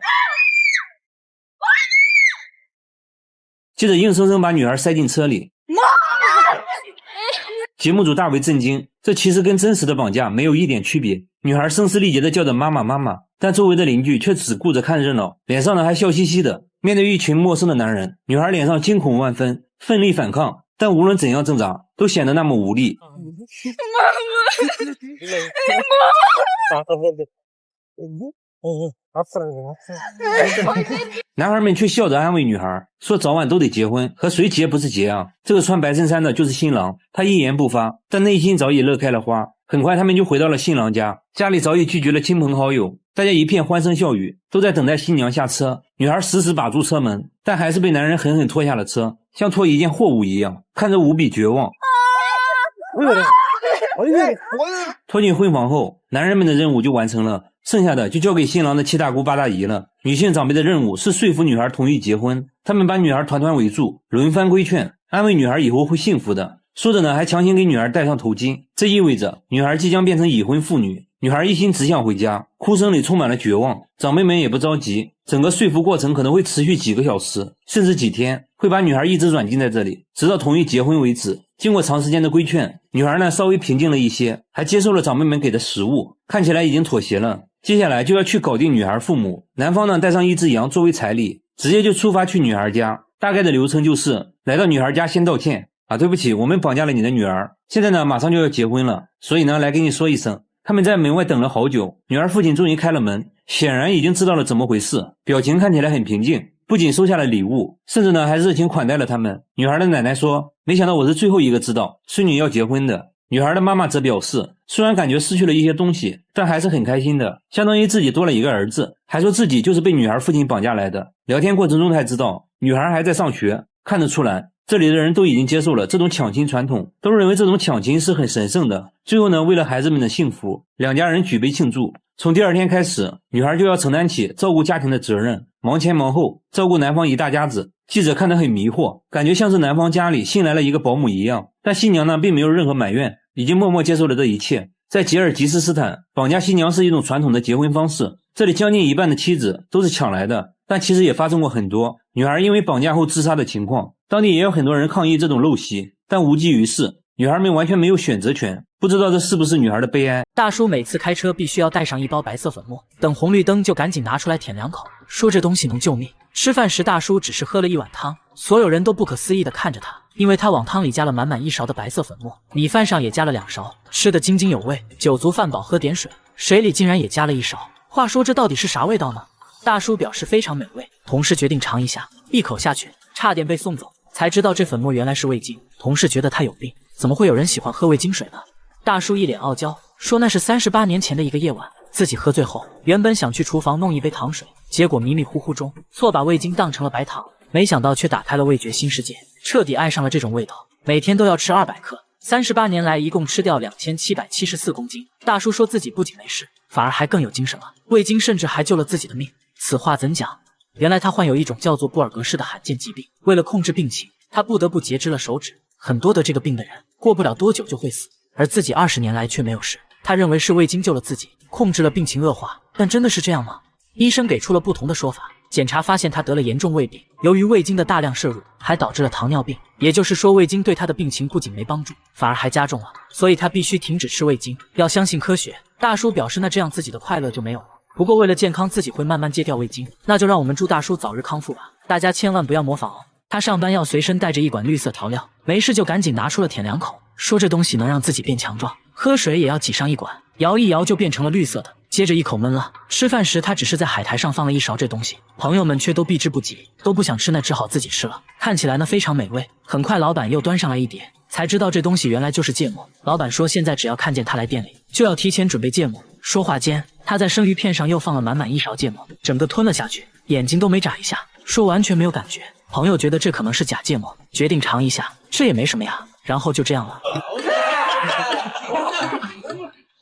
接着硬生生把女孩塞进车里。节目组大为震惊，这其实跟真实的绑架没有一点区别。女孩声嘶力竭地叫着妈妈妈妈，但周围的邻居却只顾着看热闹，脸上呢还笑嘻嘻的。面对一群陌生的男人，女孩脸上惊恐万分，奋力反抗，但无论怎样挣扎都显得那么无力。男孩们却笑着安慰女孩，说早晚都得结婚，和谁结不是结啊？这个穿白衬衫的就是新郎，他一言不发，但内心早已乐开了花。很快他们就回到了新郎家，家里早已聚集了亲朋好友，大家一片欢声笑语，都在等待新娘下车。女孩死死把住车门，但还是被男人狠狠拖下了车，像拖一件货物一样，看着无比绝望。拖进婚房后，男人们的任务就完成了，剩下的就交给新郎的七大姑八大姨了。女性长辈的任务是说服女孩同意结婚，他们把女孩团团围住，轮番规劝，安慰女孩以后会幸福的。说着呢，还强行给女孩戴上头巾，这意味着女孩即将变成已婚妇女。女孩一心只想回家，哭声里充满了绝望。长辈们也不着急，整个说服过程可能会持续几个小时，甚至几天，会把女孩一直软禁在这里，直到同意结婚为止。经过长时间的规劝，女孩呢稍微平静了一些，还接受了长辈们给的食物，看起来已经妥协了。接下来就要去搞定女孩父母，男方呢带上一只羊作为彩礼，直接就出发去女孩家。大概的流程就是来到女孩家先道歉啊，对不起，我们绑架了你的女儿，现在呢马上就要结婚了，所以呢来跟你说一声。他们在门外等了好久，女儿父亲终于开了门，显然已经知道了怎么回事，表情看起来很平静，不仅收下了礼物，甚至呢还热情款待了他们。女孩的奶奶说，没想到我是最后一个知道孙女要结婚的。女孩的妈妈则表示，虽然感觉失去了一些东西，但还是很开心的，相当于自己多了一个儿子，还说自己就是被女孩父亲绑架来的。聊天过程中才知道，女孩还在上学，看得出来这里的人都已经接受了这种抢亲传统，都认为这种抢亲是很神圣的。最后呢，为了孩子们的幸福，两家人举杯庆祝。从第二天开始，女孩就要承担起照顾家庭的责任，忙前忙后，照顾男方一大家子。记者看得很迷惑，感觉像是男方家里新来了一个保姆一样。但新娘呢，并没有任何埋怨，已经默默接受了这一切。在吉尔吉斯斯坦，绑架新娘是一种传统的结婚方式，这里将近一半的妻子都是抢来的，但其实也发生过很多女孩因为绑架后自杀的情况。当地也有很多人抗议这种陋习，但无济于事，女孩们完全没有选择权，不知道这是不是女孩的悲哀。大叔每次开车必须要带上一包白色粉末，等红绿灯就赶紧拿出来舔两口，说这东西能救命。吃饭时大叔只是喝了一碗汤，所有人都不可思议地看着他，因为他往汤里加了满满1勺的白色粉末，米饭上也加了2勺，吃得津津有味。酒足饭饱喝点水，水里竟然也加了1勺。话说这到底是啥味道呢？大叔表示非常美味，同事决定尝一下，一口下去差点被送走，才知道这粉末原来是味精。同事觉得他有病，怎么会有人喜欢喝味精水呢？大叔一脸傲娇，说那是38年前的一个夜晚，自己喝醉后原本想去厨房弄一杯糖水，结果迷迷糊糊中错把味精当成了白糖，没想到却打开了味觉新世界，彻底爱上了这种味道，每天都要吃200克，38年来一共吃掉2774公斤。大叔说自己不仅没事，反而还更有精神了，味精甚至还救了自己的命。此话怎讲？原来他患有一种叫做布尔格氏的罕见疾病，为了控制病情，他不得不截肢了手指。很多得这个病的人过不了多久就会死，而自己20年来却没有事。他认为是味精救了自己，控制了病情恶化，但真的是这样吗？医生给出了不同的说法，检查发现他得了严重胃病，由于味精的大量摄入，还导致了糖尿病，也就是说味精对他的病情不仅没帮助，反而还加重了，所以他必须停止吃味精，要相信科学。大叔表示那这样自己的快乐就没有了，不过为了健康自己会慢慢戒掉味精，那就让我们祝大叔早日康复吧，大家千万不要模仿哦。他上班要随身带着一管绿色调料，没事就赶紧拿出了舔两口，说这东西能让自己变强壮。喝水也要挤上一管，摇一摇就变成了绿色的，接着一口闷了。吃饭时他只是在海苔上放了一勺这东西，朋友们却都避之不及，都不想吃，那只好自己吃了。看起来呢非常美味，很快老板又端上来一碟，才知道这东西原来就是芥末。老板说现在只要看见他来店里，就要提前准备芥末。说话间，他在生鱼片上又放了满满一勺芥末，整个吞了下去，眼睛都没眨一下，说完全没有感觉。朋友觉得这可能是假芥末，决定尝一下，这也没什么呀，然后就这样了。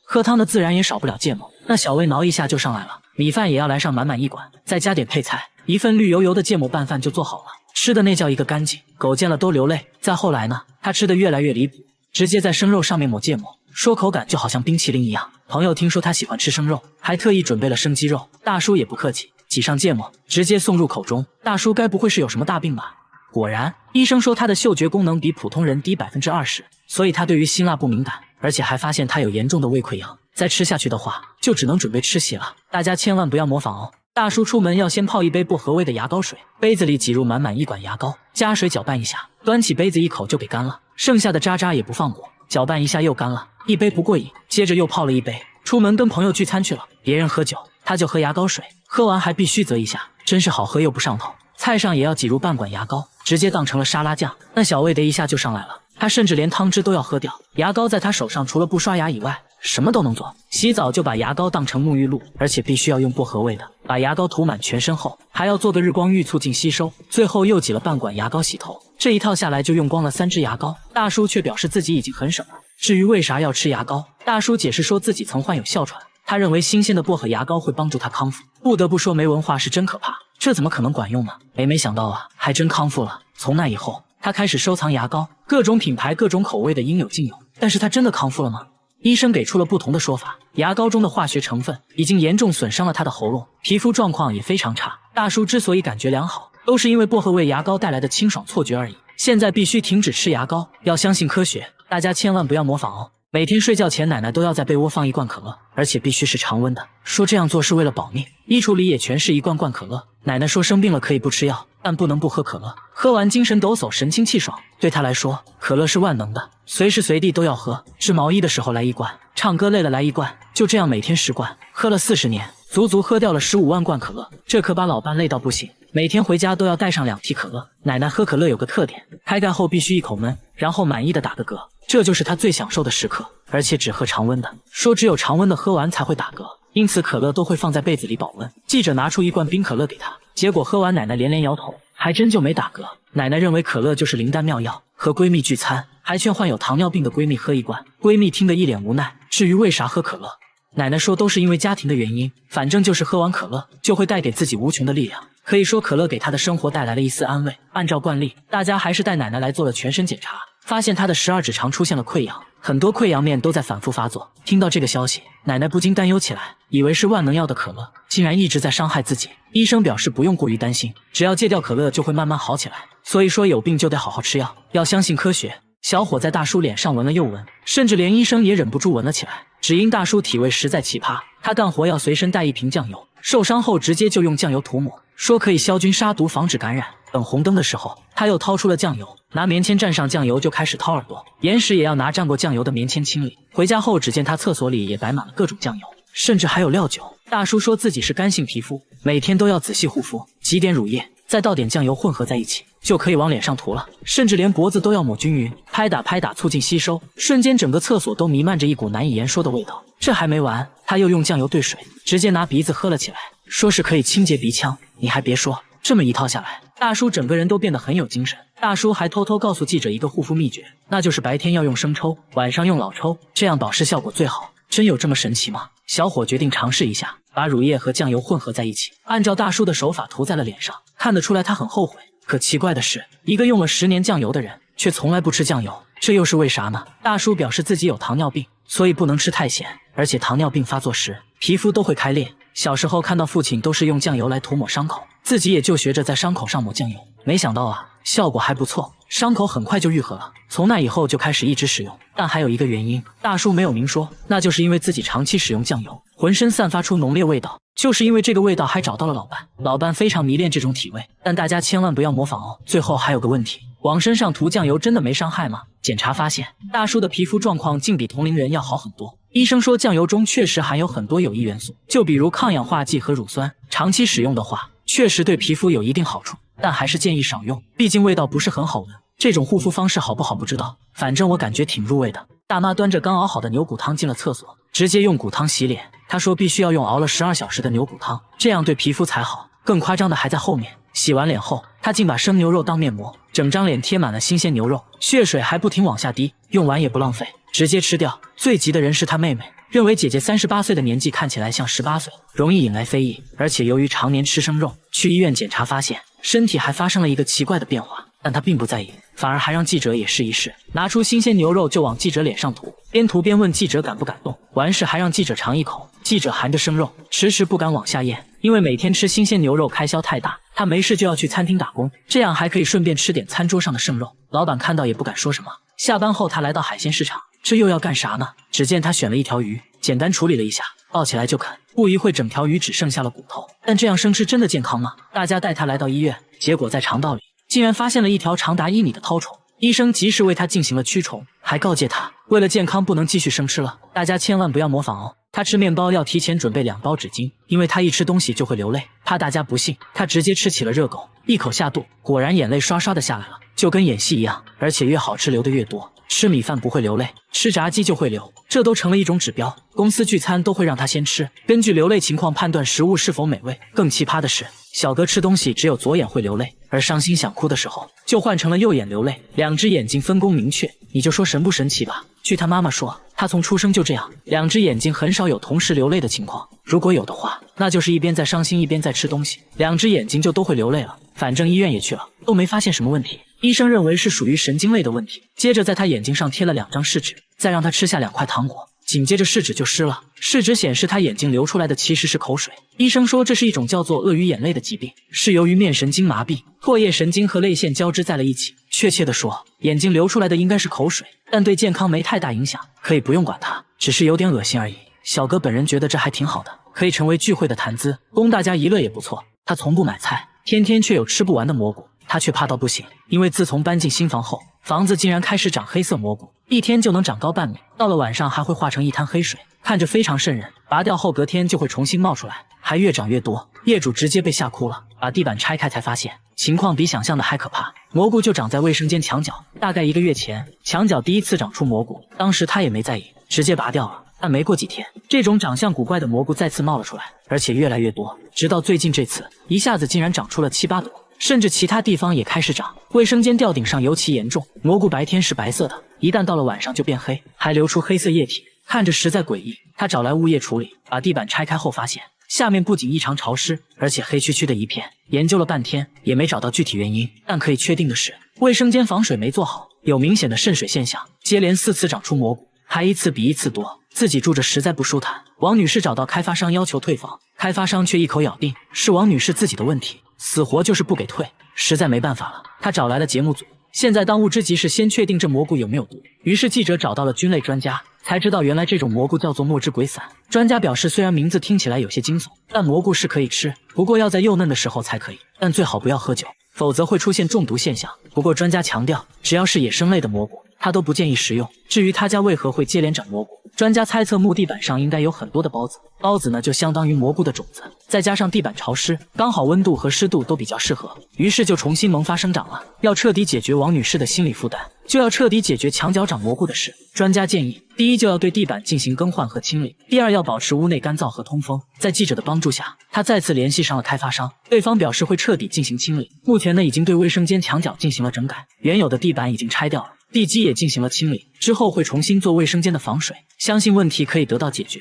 喝汤的自然也少不了芥末，那小魏挠一下就上来了，米饭也要来上满满一管，再加点配菜，一份绿油油的芥末拌饭就做好了，吃的那叫一个干净，狗见了都流泪。再后来呢，他吃的越来越离谱，直接在生肉上面抹芥末，说口感就好像冰淇淋一样。朋友听说他喜欢吃生肉，还特意准备了生鸡肉，大叔也不客气，挤上芥末直接送入口中。大叔该不会是有什么大病吧？果然，医生说他的嗅觉功能比普通人低 20%， 所以他对于辛辣不敏感，而且还发现他有严重的胃溃疡，再吃下去的话就只能准备吃血了。大家千万不要模仿哦。大叔出门要先泡一杯薄荷味的牙膏水，杯子里挤入满满一管牙膏，加水搅拌一下，端起杯子一口就给干了，剩下的渣渣也不放过，搅拌一下又干了，一杯不过瘾，接着又泡了一杯。出门跟朋友聚餐去了，别人喝酒，他就喝牙膏水，喝完还必须啧一下，真是好喝又不上头。菜上也要挤入半管牙膏，直接当成了沙拉酱。那小魏的一下就上来了，他甚至连汤汁都要喝掉。牙膏在他手上除了不刷牙以外，什么都能做。洗澡就把牙膏当成沐浴露，而且必须要用薄荷味的，把牙膏涂满全身后，还要做个日光浴促进吸收，最后又挤了半管牙膏洗头。这一套下来就用光了3支牙膏。大叔却表示自己已经很省了。至于为啥要吃牙膏，大叔解释说自己曾患有哮喘，他认为新鲜的薄荷牙膏会帮助他康复。不得不说没文化是真可怕，这怎么可能管用呢？没想到啊，还真康复了。从那以后，他开始收藏牙膏，各种品牌各种口味的应有尽有。但是他真的康复了吗？医生给出了不同的说法，牙膏中的化学成分已经严重损伤了他的喉咙，皮肤状况也非常差。大叔之所以感觉良好，都是因为薄荷味牙膏带来的清爽错觉而已。现在必须停止吃牙膏，要相信科学，大家千万不要模仿哦。每天睡觉前，奶奶都要在被窝放一罐可乐，而且必须是常温的，说这样做是为了保命。衣橱里也全是一罐罐可乐。奶奶说生病了可以不吃药，但不能不喝可乐，喝完精神抖擞，神清气爽。对她来说，可乐是万能的，随时随地都要喝。织毛衣的时候来一罐，唱歌累了来一罐，就这样每天10罐，喝了40年，足足喝掉了15万罐可乐。这可把老伴累到不行，每天回家都要带上2屉可乐。奶奶喝可乐有个特点，开盖后必须一口闷，然后满意的打个嗝，这就是她最享受的时刻，而且只喝常温的，说只有常温的喝完才会打嗝，因此可乐都会放在被子里保温。记者拿出一罐冰可乐给她，结果喝完奶奶连连摇头，还真就没打嗝。奶奶认为可乐就是灵丹妙药，和闺蜜聚餐还劝患有糖尿病的闺蜜喝一罐，闺蜜听得一脸无奈。至于为啥喝可乐，奶奶说都是因为家庭的原因，反正就是喝完可乐就会带给自己无穷的力量。可以说可乐给她的生活带来了一丝安慰。按照惯例，大家还是带奶奶来做了全身检查，发现她的12指肠出现了溃疡，很多溃疡面都在反复发作。听到这个消息，奶奶不禁担忧起来，以为是万能药的可乐竟然一直在伤害自己。医生表示不用过于担心，只要戒掉可乐就会慢慢好起来。所以说有病就得好好吃药，要相信科学。小伙在大叔脸上闻了又闻，甚至连医生也忍不住闻了起来。只因大叔体味实在奇葩，他干活要随身带一瓶酱油，受伤后直接就用酱油涂抹，说可以消菌杀毒防止感染。等红灯的时候，他又掏出了酱油，拿棉签蘸上酱油就开始掏耳朵，眼屎也要拿蘸过酱油的棉签清理。回家后只见他厕所里也摆满了各种酱油，甚至还有料酒。大叔说自己是干性皮肤，每天都要仔细护肤，挤点乳液，再倒点酱油混合在一起，就可以往脸上涂了，甚至连脖子都要抹均匀，拍打促进吸收。瞬间整个厕所都弥漫着一股难以言说的味道。这还没完，他又用酱油兑水，直接拿鼻子喝了起来，说是可以清洁鼻腔。你还别说，这么一套下来，大叔整个人都变得很有精神。大叔还偷偷告诉记者一个护肤秘诀，那就是白天要用生抽，晚上用老抽，这样保湿效果最好。真有这么神奇吗？小伙决定尝试一下，把乳液和酱油混合在一起，按照大叔的手法涂在了脸上。看得出来他很后悔。可奇怪的是，一个用了10年酱油的人，却从来不吃酱油，这又是为啥呢？大叔表示自己有糖尿病，所以不能吃太咸，而且糖尿病发作时，皮肤都会开裂。小时候看到父亲都是用酱油来涂抹伤口，自己也就学着在伤口上抹酱油。没想到啊，效果还不错，伤口很快就愈合了。从那以后就开始一直使用。但还有一个原因，大叔没有明说，那就是因为自己长期使用酱油，浑身散发出浓烈味道。就是因为这个味道还找到了老伴。老伴非常迷恋这种体味，但大家千万不要模仿哦。最后还有个问题，往身上涂酱油真的没伤害吗？检查发现，大叔的皮肤状况竟比同龄人要好很多。医生说酱油中确实含有很多有益元素，就比如抗氧化剂和乳酸，长期使用的话，确实对皮肤有一定好处，但还是建议少用，毕竟味道不是很好闻。这种护肤方式好不好不知道，反正我感觉挺入味的。大妈端着刚熬好的牛骨汤进了厕所，直接用骨汤洗脸。她说必须要用熬了12小时的牛骨汤，这样对皮肤才好。更夸张的还在后面，洗完脸后，她竟把生牛肉当面膜，整张脸贴满了新鲜牛肉，血水还不停往下滴，用完也不浪费，直接吃掉。最急的人是她妹妹，认为姐姐38岁的年纪看起来像18岁，容易引来非议，而且由于常年吃生肉，去医院检查发现身体还发生了一个奇怪的变化，但她并不在意，反而还让记者也试一试，拿出新鲜牛肉就往记者脸上涂，边涂边问记者敢不敢动，完事还让记者尝一口。记者含着生肉，迟迟不敢往下咽，因为每天吃新鲜牛肉开销太大，他没事就要去餐厅打工，这样还可以顺便吃点餐桌上的剩肉。老板看到也不敢说什么。下班后他来到海鲜市场，这又要干啥呢？只见他选了一条鱼，简单处理了一下，抱起来就啃，不一会整条鱼只剩下了骨头。但这样生吃真的健康吗？大家带他来到医院，结果在肠道里竟然发现了一条长达1米的绦虫。医生及时为他进行了驱虫，还告诫他为了健康不能继续生吃了，大家千万不要模仿哦。他吃面包要提前准备2包纸巾，因为他一吃东西就会流泪，怕大家不信，他直接吃起了热狗，一口下肚，果然眼泪刷刷的下来了，就跟演戏一样，而且越好吃流的越多。吃米饭不会流泪，吃炸鸡就会流，这都成了一种指标。公司聚餐都会让他先吃，根据流泪情况判断食物是否美味。更奇葩的是，小哥吃东西只有左眼会流泪，而伤心想哭的时候就换成了右眼流泪，2只眼睛分工明确，你就说神不神奇吧。据他妈妈说，他从出生就这样，2只眼睛很少有同时流泪的情况，如果有的话，那就是一边在伤心一边在吃东西，2只眼睛就都会流泪了。反正医院也去了，都没发现什么问题。医生认为是属于神经类的问题，接着在他眼睛上贴了2张试纸，再让他吃下2块糖果，紧接着试纸就湿了。试纸显示他眼睛流出来的其实是口水。医生说这是一种叫做鳄鱼眼泪的疾病，是由于面神经麻痹，唾液神经和泪腺交织在了一起。确切的说，眼睛流出来的应该是口水，但对健康没太大影响，可以不用管它，只是有点恶心而已。小哥本人觉得这还挺好的，可以成为聚会的谈资，供大家一乐也不错。他从不买菜，天天却有吃不完的蘑菇，他却怕到不行，因为自从搬进新房后，房子竟然开始长黑色蘑菇，一天就能长高半米，到了晚上还会化成一滩黑水，看着非常瘆人。拔掉后隔天就会重新冒出来，还越长越多，业主直接被吓哭了。把地板拆开才发现，情况比想象的还可怕。蘑菇就长在卫生间墙角，大概1个月前，墙角第一次长出蘑菇，当时他也没在意，直接拔掉了。但没过几天，这种长相古怪的蘑菇再次冒了出来，而且越来越多，直到最近这次，一下子竟然长出了7、8朵。甚至其他地方也开始长，卫生间吊顶上尤其严重。蘑菇白天是白色的，一旦到了晚上就变黑，还流出黑色液体，看着实在诡异。他找来物业处理，把地板拆开后发现，下面不仅异常潮湿，而且黑黢黢的一片。研究了半天也没找到具体原因，但可以确定的是，卫生间防水没做好，有明显的渗水现象。接连4次长出蘑菇，还一次比一次多，自己住着实在不舒坦。王女士找到开发商要求退房，开发商却一口咬定是王女士自己的问题，死活就是不给退。实在没办法了，他找来了节目组。现在当务之急是先确定这蘑菇有没有毒。于是记者找到了菌类专家，才知道原来这种蘑菇叫做墨汁鬼伞。专家表示，虽然名字听起来有些惊悚，但蘑菇是可以吃，不过要在幼嫩的时候才可以，但最好不要喝酒，否则会出现中毒现象。不过专家强调，只要是野生类的蘑菇，他都不建议食用。至于他家为何会接连长蘑菇，专家猜测木地板上应该有很多的孢子，孢子呢就相当于蘑菇的种子，再加上地板潮湿，刚好温度和湿度都比较适合，于是就重新萌发生长了。要彻底解决王女士的心理负担，就要彻底解决墙角长蘑菇的事。专家建议，第一就要对地板进行更换和清理，第二要保持屋内干燥和通风。在记者的帮助下，他再次联系上了开发商，对方表示会彻底进行清理。目前呢已经对卫生间墙角进行了整改，原有的地板已经拆掉了，地基也进行了清理，之后会重新做卫生间的防水，相信问题可以得到解决。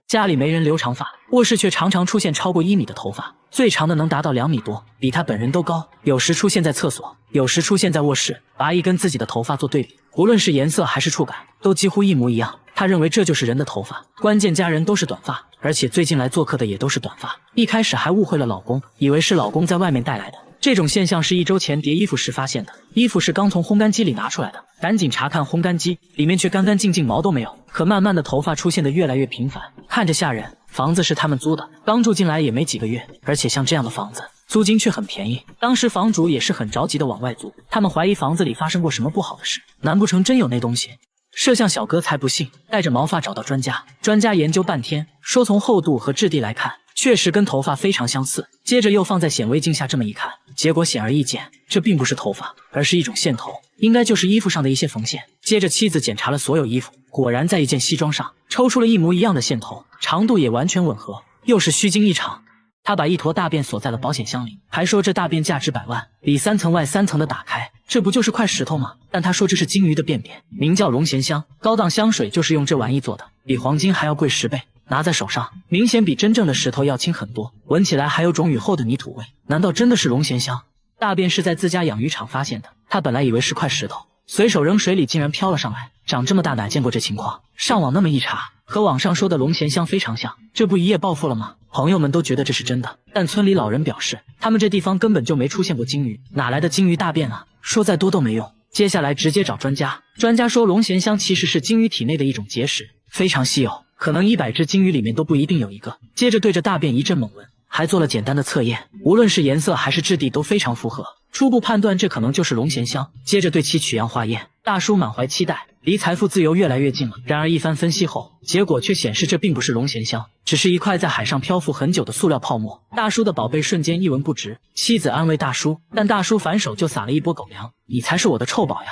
家里没人留长发，卧室却常常出现超过1米的头发，最长的能达到2米多，比他本人都高。有时出现在厕所，有时出现在卧室，拔一跟自己的头发做对比，无论是颜色还是触感，都几乎一模一样。他认为这就是人的头发，关键家人都是短发，而且最近来做客的也都是短发。一开始还误会了老公，以为是老公在外面带来的。这种现象是1周前叠衣服时发现的，衣服是刚从烘干机里拿出来的，赶紧查看烘干机，里面却干干净净，毛都没有。可慢慢的头发出现的越来越频繁，看着吓人。房子是他们租的，刚住进来也没几个月，而且像这样的房子租金却很便宜。当时房主也是很着急的往外租，他们怀疑房子里发生过什么不好的事，难不成真有那东西？摄像小哥才不信，带着毛发找到专家，专家研究半天，说从厚度和质地来看，确实跟头发非常相似。接着又放在显微镜下这么一看，结果显而易见，这并不是头发，而是一种线头，应该就是衣服上的一些缝线。接着妻子检查了所有衣服，果然在一件西装上抽出了一模一样的线头，长度也完全吻合，又是虚惊一场。他把一坨大便锁在了保险箱里，还说这大便价值100万，里3层外3层的打开，这不就是块石头吗？但他说这是金鱼的便便，名叫龙涎香，高档香水就是用这玩意做的，比黄金还要贵10倍。拿在手上，明显比真正的石头要轻很多，闻起来还有种雨后的泥土味。难道真的是龙涎香？大便是在自家养鱼场发现的，他本来以为是块石头，随手扔水里竟然飘了上来，长这么大哪见过这情况？上网那么一查，和网上说的龙涎香非常像，这不一夜暴富了吗？朋友们都觉得这是真的，但村里老人表示，他们这地方根本就没出现过金鱼，哪来的金鱼大便啊？说再多都没用。接下来直接找专家，专家说龙涎香其实是金鱼体内的一种结石，非常稀有，可能100只金鱼里面都不一定有一个。接着对着大便一阵猛闻，还做了简单的测验，无论是颜色还是质地都非常符合，初步判断这可能就是龙涎香。接着对其取样化验，大叔满怀期待，离财富自由越来越近了。然而一番分析后，结果却显示这并不是龙涎香，只是一块在海上漂浮很久的塑料泡沫。大叔的宝贝瞬间一文不值，妻子安慰大叔，但大叔反手就撒了一波狗粮，你才是我的臭宝呀。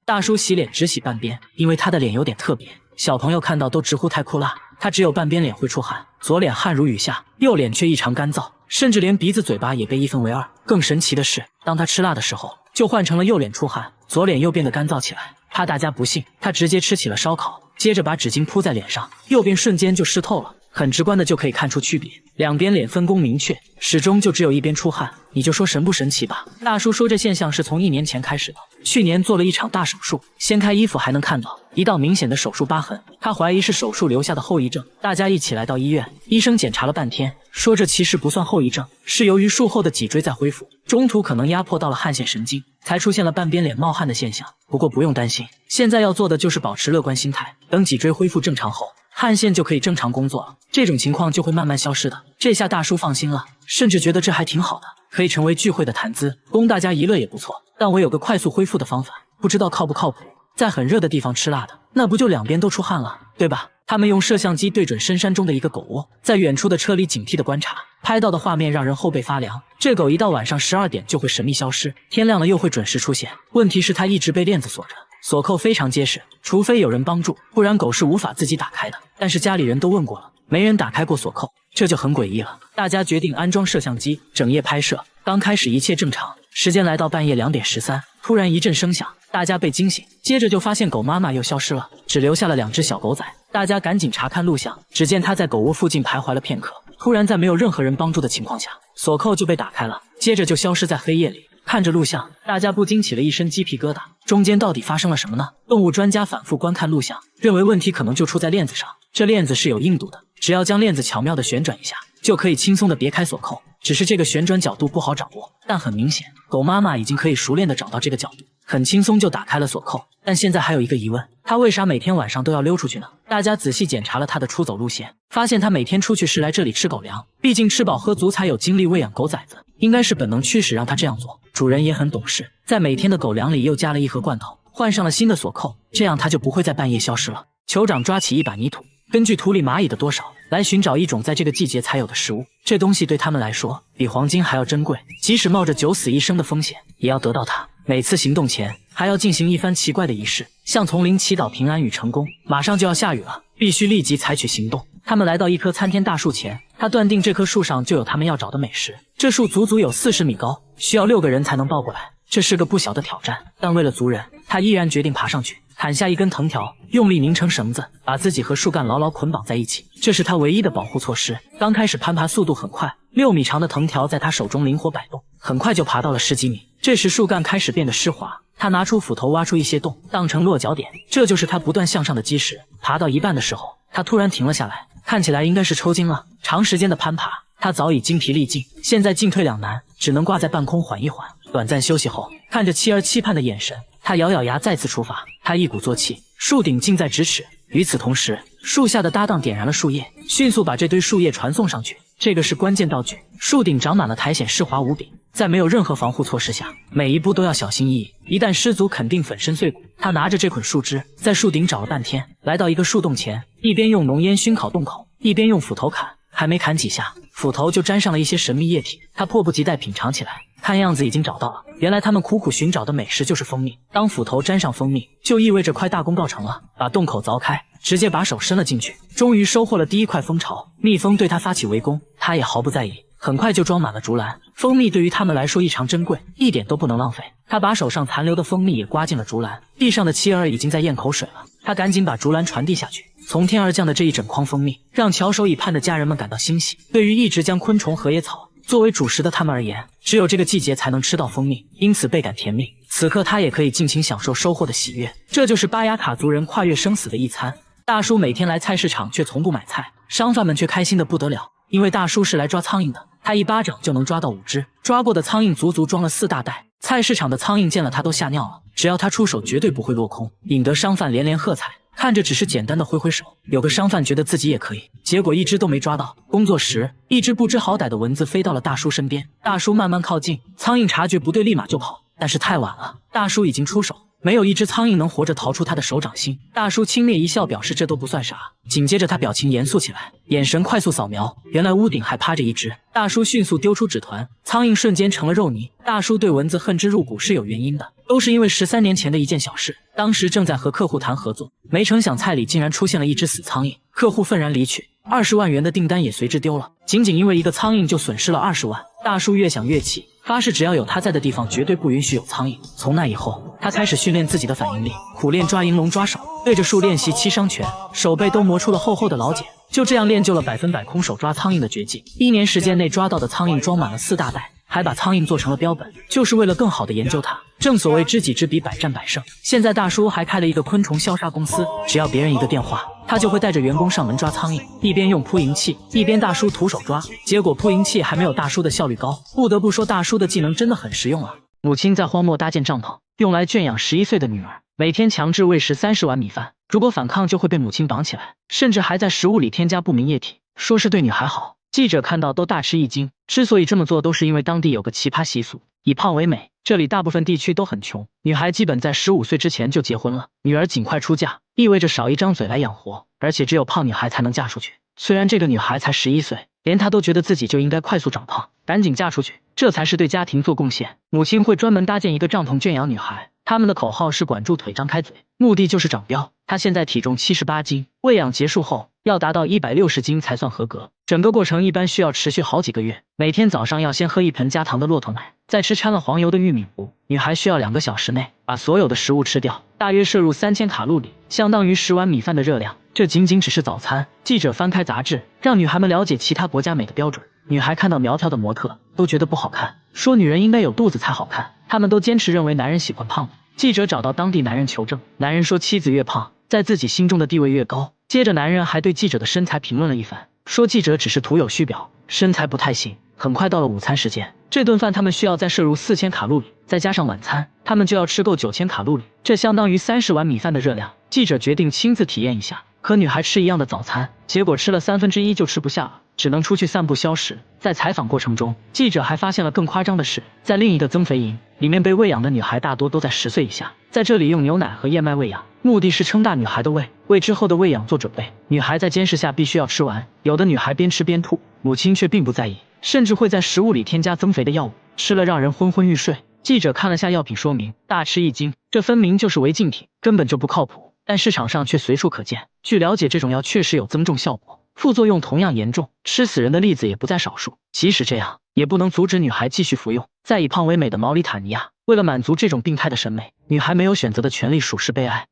大叔洗脸只洗半边，因为他的脸有点特别，小朋友看到都直呼太酷啦。他只有半边脸会出汗，左脸汗如雨下，右脸却异常干燥，甚至连鼻子嘴巴也被一分为二。更神奇的是，当他吃辣的时候，就换成了右脸出汗，左脸又变得干燥起来。怕大家不信，他直接吃起了烧烤，接着把纸巾铺在脸上，右边瞬间就湿透了，很直观的就可以看出区别，两边脸分工明确，始终就只有一边出汗，你就说神不神奇吧。大叔说这现象是从1年前开始的，去年做了一场大手术，掀开衣服还能看到一道明显的手术疤痕，他怀疑是手术留下的后遗症。大家一起来到医院，医生检查了半天，说这其实不算后遗症，是由于术后的脊椎在恢复，中途可能压迫到了汗腺神经，才出现了半边脸冒汗的现象。不过不用担心，现在要做的就是保持乐观心态，等脊椎恢复正常后，汗腺就可以正常工作了，这种情况就会慢慢消失的。这下大叔放心了，甚至觉得这还挺好的，可以成为聚会的谈资，供大家一乐也不错。但我有个快速恢复的方法，不知道靠不靠谱。在很热的地方吃辣的，那不就两边都出汗了，对吧？他们用摄像机对准深山中的一个狗窝，在远处的车里警惕地观察，拍到的画面让人后背发凉。这狗一到晚上12点就会神秘消失，天亮了又会准时出现。问题是它一直被链子锁着，锁扣非常结实，除非有人帮助，不然狗是无法自己打开的。但是家里人都问过了，没人打开过锁扣，这就很诡异了。大家决定安装摄像机，整夜拍摄。刚开始一切正常，时间来到半夜2点13，突然一阵声响，大家被惊醒，接着就发现狗妈妈又消失了，只留下了2只小狗仔。大家赶紧查看录像，只见它在狗窝附近徘徊了片刻，突然在没有任何人帮助的情况下，锁扣就被打开了，接着就消失在黑夜里。看着录像，大家不禁起了一身鸡皮疙瘩，中间到底发生了什么呢？动物专家反复观看录像，认为问题可能就出在链子上，这链子是有硬度的，只要将链子巧妙地旋转一下，就可以轻松地别开锁扣。只是这个旋转角度不好掌握，但很明显，狗妈妈已经可以熟练地找到这个角度，很轻松就打开了锁扣。但现在还有一个疑问，它为啥每天晚上都要溜出去呢？大家仔细检查了它的出走路线，发现它每天出去是来这里吃狗粮，毕竟吃饱喝足才有精力喂养狗崽子，应该是本能驱使让它这样做。主人也很懂事，在每天的狗粮里又加了一盒罐头，换上了新的锁扣，这样它就不会在半夜消失了。酋长抓起一把泥土，根据土里蚂蚁的多少来寻找一种在这个季节才有的食物，这东西对他们来说比黄金还要珍贵，即使冒着9死1生的风险也要得到它。每次行动前还要进行一番奇怪的仪式，向丛林祈祷平安与成功。马上就要下雨了，必须立即采取行动。他们来到一棵参天大树前，他断定这棵树上就有他们要找的美食。这树足足有40米高，需要6个人才能抱过来，这是个不小的挑战。但为了族人，他依然决定爬上去，砍下一根藤条，用力拧成绳子，把自己和树干牢牢捆绑在一起，这是他唯一的保护措施。刚开始攀爬速度很快，6米长的藤条在他手中灵活摆动，很快就爬到了10几米。这时树干开始变得湿滑，他拿出斧头挖出一些洞，当成落脚点，这就是他不断向上的基石。爬到一半的时候，他突然停了下来，看起来应该是抽筋了。长时间的攀爬，他早已精疲力尽，现在进退两难，只能挂在半空缓一缓。短暂休息后，看着妻儿期盼的眼神，他咬咬牙再次出发。他一鼓作气，树顶近在咫尺。与此同时，树下的搭档点燃了树叶，迅速把这堆树叶传送上去。这个是关键道具，树顶长满了苔藓，湿滑无比，在没有任何防护措施下，每一步都要小心翼翼，一旦失足肯定粉身碎骨。他拿着这捆树枝，在树顶找了半天，来到一个树洞前，一边用浓烟熏烤洞口，一边用斧头砍。还没砍几下，斧头就沾上了一些神秘液体，他迫不及待品尝起来。看样子已经找到了，原来他们苦苦寻找的美食就是蜂蜜。当斧头沾上蜂蜜，就意味着快大功告成了。把洞口凿开，直接把手伸了进去，终于收获了第一块蜂巢。蜜蜂对他发起围攻，他也毫不在意，很快就装满了竹篮。蜂蜜对于他们来说异常珍贵，一点都不能浪费。他把手上残留的蜂蜜也刮进了竹篮，地上的妻儿已经在咽口水了。他赶紧把竹篮传递下去。从天而降的这一整筐蜂蜜，让翘首以盼的家人们感到欣喜。对于一直将昆虫、荷叶草作为主食的他们而言，只有这个季节才能吃到蜂蜜，因此倍感甜蜜。此刻他也可以尽情享受收获的喜悦。这就是巴雅卡族人跨越生死的一餐。大叔每天来菜市场，却从不买菜，商贩们却开心得不得了，因为大叔是来抓苍蝇的，他一巴掌就能抓到5只，抓过的苍蝇足足装了4大袋。菜市场的苍蝇见了他都吓尿了，只要他出手绝对不会落空，引得商贩连连喝彩。看着只是简单的挥挥手，有个商贩觉得自己也可以，结果一只都没抓到。工作时，一只不知好歹的蚊子飞到了大叔身边，大叔慢慢靠近，苍蝇察觉不对立马就跑，但是太晚了，大叔已经出手，没有一只苍蝇能活着逃出他的手掌心。大叔轻蔑一笑，表示这都不算啥。紧接着他表情严肃起来，眼神快速扫描，原来屋顶还趴着一只。大叔迅速丢出纸团，苍蝇瞬间成了肉泥。大叔对蚊子恨之入骨是有原因的，都是因为13年前的一件小事。当时正在和客户谈合作，没成想菜里竟然出现了一只死苍蝇，客户愤然离去，20万元的订单也随之丢了。仅仅因为一个苍蝇就损失了20万。大叔越想越气，发誓只要有他在的地方绝对不允许有苍蝇。从那以后，他开始训练自己的反应力，苦练抓银龙抓手，对着树练习7伤拳，手背都磨出了厚厚的老茧。就这样练就了100%空手抓苍蝇的绝技。1年时间内抓到的苍蝇装满了4大袋，还把苍蝇做成了标本，就是为了更好的研究它。正所谓知己知彼，百战百胜。现在大叔还开了一个昆虫消杀公司，只要别人一个电话，他就会带着员工上门抓苍蝇，一边用扑蝇器，一边大叔徒手抓。结果扑蝇器还没有大叔的效率高，不得不说大叔的技能真的很实用啊。母亲在荒漠搭建帐篷，用来圈养11岁的女儿，每天强制喂食30碗米饭，如果反抗就会被母亲绑起来，甚至还在食物里添加不明液体，说是对女孩好。记者看到都大吃一惊，之所以这么做都是因为当地有个奇葩习俗，以胖为美。这里大部分地区都很穷，女孩基本在15岁之前就结婚了，女儿尽快出嫁，意味着少一张嘴来养活，而且只有胖女孩才能嫁出去。虽然这个女孩才11岁，连她都觉得自己就应该快速长胖，赶紧嫁出去，这才是对家庭做贡献。母亲会专门搭建一个帐篷圈养女孩，他们的口号是管住腿张开嘴，目的就是长膘。她现在体重78斤，喂养结束后要达到160斤才算合格，整个过程一般需要持续好几个月。每天早上要先喝1盆加糖的骆驼奶，再吃掺了黄油的玉米糊。女孩需要2个小时内把所有的食物吃掉，大约摄入3000卡路里，相当于10碗米饭的热量。这仅仅只是早餐。记者翻开杂志，让女孩们了解其他国家美的标准。女孩看到苗条的模特都觉得不好看，说女人应该有肚子才好看，她们都坚持认为男人喜欢胖的。记者找到当地男人求证，男人说妻子越胖，在自己心中的地位越高。接着男人还对记者的身材评论了一番，说记者只是徒有虚表，身材不太行。很快到了午餐时间，这顿饭他们需要再摄入4000卡路里，再加上晚餐，他们就要吃够9000卡路里，这相当于30碗米饭的热量。记者决定亲自体验一下，和女孩吃一样的早餐，结果吃了1/3就吃不下了，只能出去散步消食。在采访过程中，记者还发现了更夸张的事，在另一个增肥营里面被喂养的女孩大多都在10岁以下，在这里用牛奶和燕麦喂养，目的是撑大女孩的胃，为之后的喂养做准备。女孩在监视下必须要吃完，有的女孩边吃边吐，母亲却并不在意，甚至会在食物里添加增肥的药物，吃了让人昏昏欲睡。记者看了下药品说明，大吃一惊，这分明就是违禁品，根本就不靠谱，但市场上却随处可见。据了解，这种药确实有增重效果，副作用同样严重，吃死人的例子也不在少数。即使这样，也不能阻止女孩继续服用。在以胖为美的毛里塔尼亚，为了满足这种病态的审美，女孩没有选择的权利属实悲哀。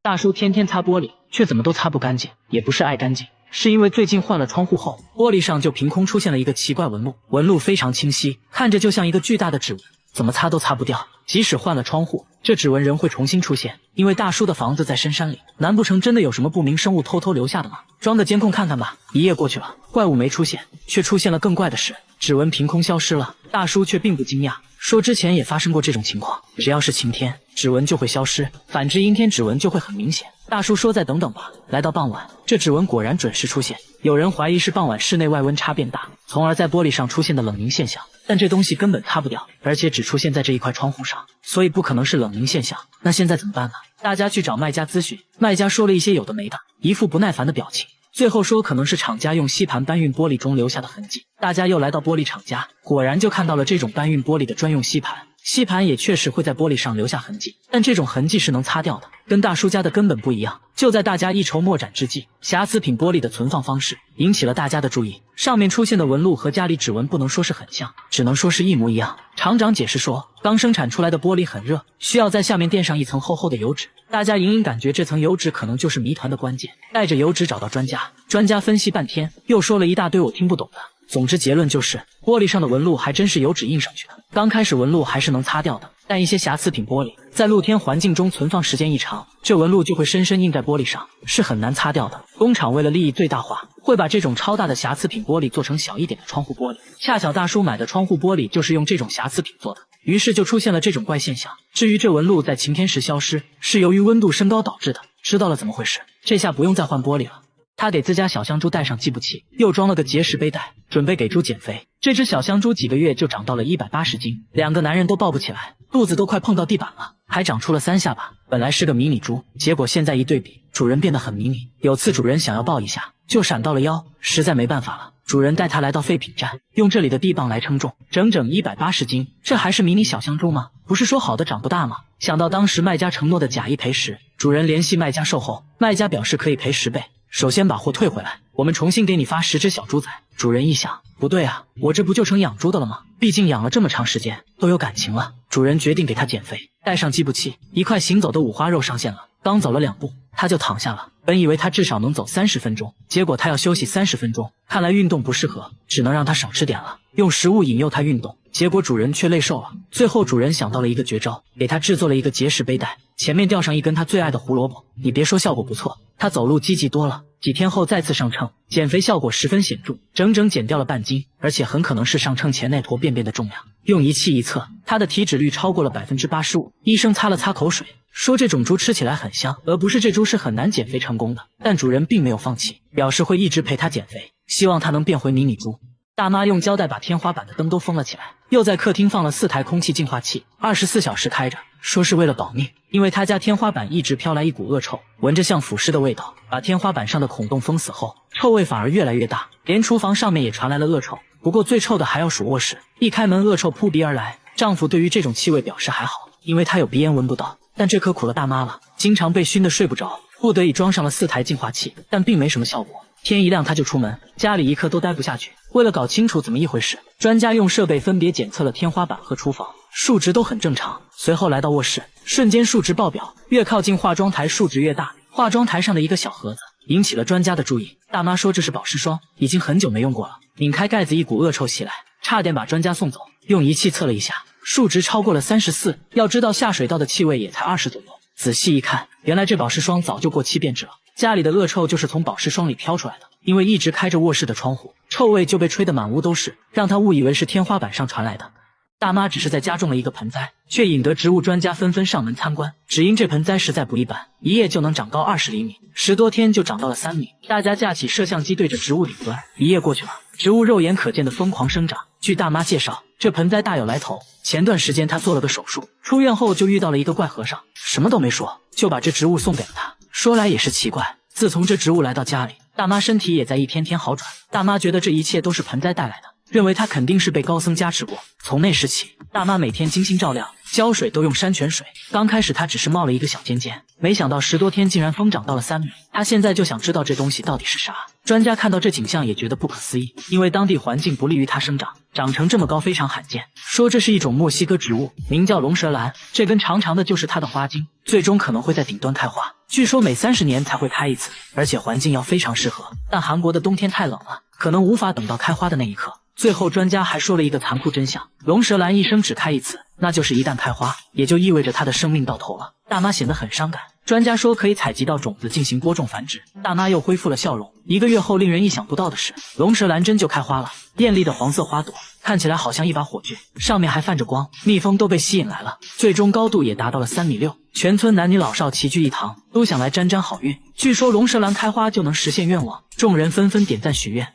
大叔天天擦玻璃，却怎么都擦不干净，也不是爱干净，是因为最近换了窗户后，玻璃上就凭空出现了一个奇怪纹路，纹路非常清晰，看着就像一个巨大的指纹，怎么擦都擦不掉。即使换了窗户，这指纹仍会重新出现，因为大叔的房子在深山里，难不成真的有什么不明生物偷偷留下的吗？装个监控看看吧。一夜过去了，怪物没出现，却出现了更怪的事，指纹凭空消失了。大叔却并不惊讶，说之前也发生过这种情况，只要是晴天，指纹就会消失，反之阴天指纹就会很明显。大叔说再等等吧。来到傍晚，这指纹果然准时出现。有人怀疑是傍晚室内外温差变大，从而在玻璃上出现的冷凝现象，但这东西根本擦不掉，而且只出现在这一块窗户上，所以不可能是冷凝现象。那现在怎么办呢？大家去找卖家咨询，卖家说了一些有的没的，一副不耐烦的表情。最后说可能是厂家用吸盘搬运玻璃中留下的痕迹。大家又来到玻璃厂家，果然就看到了这种搬运玻璃的专用吸盘，吸盘也确实会在玻璃上留下痕迹，但这种痕迹是能擦掉的，跟大叔家的根本不一样。就在大家一筹莫展之际，瑕疵品玻璃的存放方式引起了大家的注意，上面出现的纹路和家里指纹不能说是很像，只能说是一模一样。厂长解释说，刚生产出来的玻璃很热，需要在下面垫上一层厚厚的油纸，大家隐隐感觉这层油纸可能就是谜团的关键。带着油纸找到专家，专家分析半天，又说了一大堆我听不懂的。总之结论就是玻璃上的纹路还真是油纸印上去的。刚开始纹路还是能擦掉的，但一些瑕疵品玻璃在露天环境中存放时间一长，这纹路就会深深印在玻璃上，是很难擦掉的。工厂为了利益最大化，会把这种超大的瑕疵品玻璃做成小一点的窗户玻璃。恰巧大叔买的窗户玻璃就是用这种瑕疵品做的，于是就出现了这种怪现象。至于这纹路在晴天时消失，是由于温度升高导致的。知道了怎么回事，这下不用再换玻璃了。他给自家小香猪带上计步器，又装了个结实背带，准备给猪减肥。这只小香猪几个月就长到了180斤，两个男人都抱不起来，肚子都快碰到地板了，还长出了3下巴。本来是个迷你猪，结果现在一对比，主人变得很迷你。有次主人想要抱一下，就闪到了腰，实在没办法了，主人带他来到废品站，用这里的臂膀来称重，整整180斤。这还是迷你小香猪吗？不是说好的长不大吗？想到当时卖家承诺的假一赔10，主人联系卖家售后，卖家表示可以赔10倍。首先把货退回来，我们重新给你发10只小猪仔。主人一想，不对啊，我这不就成养猪的了吗？毕竟养了这么长时间，都有感情了。主人决定给他减肥，带上计步器，一块行走的五花肉上线了。刚走了2步，他就躺下了。本以为他至少能走30分钟，结果他要休息30分钟。看来运动不适合，只能让他少吃点了，用食物引诱他运动。结果主人却累瘦了。最后主人想到了一个绝招，给他制作了一个结实背带，前面吊上一根他最爱的胡萝卜。你别说效果不错，他走路积极多了。几天后再次上称，减肥效果十分显著，整整减掉了半斤，而且很可能是上称前那坨便便的重量。用仪器一测，他的体脂率超过了85%。医生擦了擦口水，说这种猪吃起来很香，而不是这猪是很难减肥成功的。但主人并没有放弃，表示会一直陪他减肥，希望他能变回迷你猪。大妈用胶带把天花板的灯都封了起来，又在客厅放了4台空气净化器，24小时开着，说是为了保命。因为他家天花板一直飘来一股恶臭，闻着像腐尸的味道，把天花板上的孔洞封死后，臭味反而越来越大，连厨房上面也传来了恶臭。不过最臭的还要数卧室，一开门恶臭扑鼻而来。丈夫对于这种气味表示还好，因为他有鼻炎闻不到，但这可苦了大妈了，经常被熏得睡不着，不得已装上了4台净化器，但并没什么效果。天一亮他就出门，家里一刻都待不下去。为了搞清楚怎么一回事，专家用设备分别检测了天花板和厨房，数值都很正常。随后来到卧室，瞬间数值爆表，越靠近化妆台数值越大。化妆台上的一个小盒子引起了专家的注意，大妈说这是保湿霜，已经很久没用过了。拧开盖子，一股恶臭袭来，差点把专家送走。用仪器测了一下，数值超过了34，要知道下水道的气味也才20左右。仔细一看，原来这保湿霜早就过期变质了。家里的恶臭就是从保湿霜里飘出来的，因为一直开着卧室的窗户，臭味就被吹得满屋都是，让他误以为是天花板上传来的。大妈只是在家种了一个盆栽，却引得植物专家纷纷上门参观，只因这盆栽实在不一般，一夜就能长高20厘米，10多天就长到了3米。大家架起摄像机对着植物顶端，一夜过去了，植物肉眼可见的疯狂生长。据大妈介绍，这盆栽大有来头，前段时间她做了个手术，出院后就遇到了一个怪和尚，什么都没说，就把这植物送给了她。说来也是奇怪，自从这植物来到家里，大妈身体也在一天天好转。大妈觉得这一切都是盆栽带来的，认为她肯定是被高僧加持过。从那时起，大妈每天精心照料，浇水都用山泉水。刚开始她只是冒了一个小尖尖，没想到10多天竟然疯长到了3米。她现在就想知道这东西到底是啥。专家看到这景象也觉得不可思议，因为当地环境不利于它生长，长成这么高非常罕见。说这是一种墨西哥植物，名叫龙舌兰，这根长长的就是它的花茎，最终可能会在顶端开花。据说每30年才会开一次，而且环境要非常适合。但韩国的冬天太冷了，可能无法等到开花的那一刻。最后专家还说了一个残酷真相，龙舌兰一生只开一次，那就是一旦开花，也就意味着它的生命到头了。大妈显得很伤感，专家说可以采集到种子进行播种繁殖。大妈又恢复了笑容。1个月后，令人意想不到的是，龙舌兰真就开花了，艳丽的黄色花朵看起来好像一把火炬，上面还泛着光，蜜蜂都被吸引来了，最终高度也达到了3.6米。全村男女老少齐聚一堂，都想来沾沾好运。据说龙舌兰开花就能实现愿望，众人纷纷点赞许愿。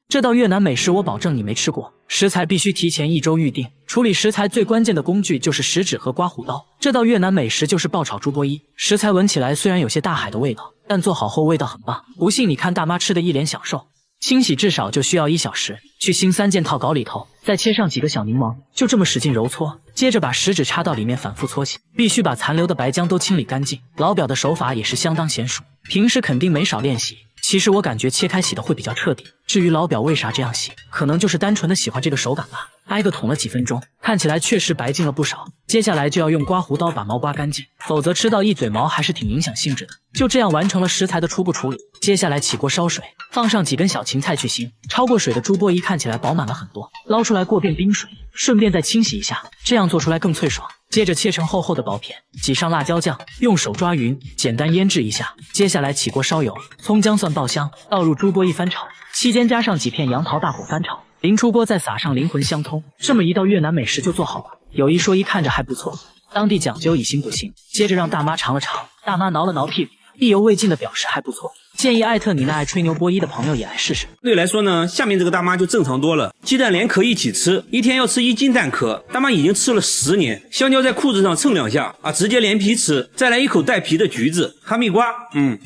这道越南美食我保证你没吃过，食材必须提前1周预定。处理食材最关键的工具就是食指和刮胡刀。这道越南美食就是爆炒猪波伊，食材闻起来虽然有些大海的味道，但做好后味道很棒。不信你看大妈吃的一脸享受。清洗至少就需要1小时，去腥3件套稿里头，再切上几个小柠檬，就这么使劲揉搓，接着把食指插到里面反复搓洗，必须把残留的白浆都清理干净。老表的手法也是相当娴熟，平时肯定没少练习。其实我感觉切开洗的会比较彻底，至于老表为啥这样洗，可能就是单纯的喜欢这个手感吧。挨个捅了几分钟，看起来确实白净了不少。接下来就要用刮胡刀把毛刮干净，否则吃到一嘴毛还是挺影响兴致的。就这样完成了食材的初步处理。接下来起锅烧水，放上几根小芹菜去腥。超过水的猪波伊看起来饱满了很多，捞出来过遍冰水，顺便再清洗一下，这样做出来更脆爽。接着切成厚厚的薄片，挤上辣椒酱，用手抓匀，简单腌制一下。接下来起锅烧油，葱姜蒜爆香，倒入猪波伊翻炒，期间加上几片杨桃，大火翻炒。临出锅再撒上灵魂香葱，这么一道越南美食就做好了。有一说一，看着还不错，当地讲究以形补形。接着让大妈尝了尝，大妈挠了挠屁股，意犹未尽的表示还不错，建议艾特你那爱吹牛波伊的朋友也来试试。对来说呢，下面这个大妈就正常多了，鸡蛋连壳一起吃，一天要吃1斤蛋壳，大妈已经吃了10年。香蕉在裤子上蹭2下啊，直接连皮吃，再来一口带皮的橘子，哈密瓜，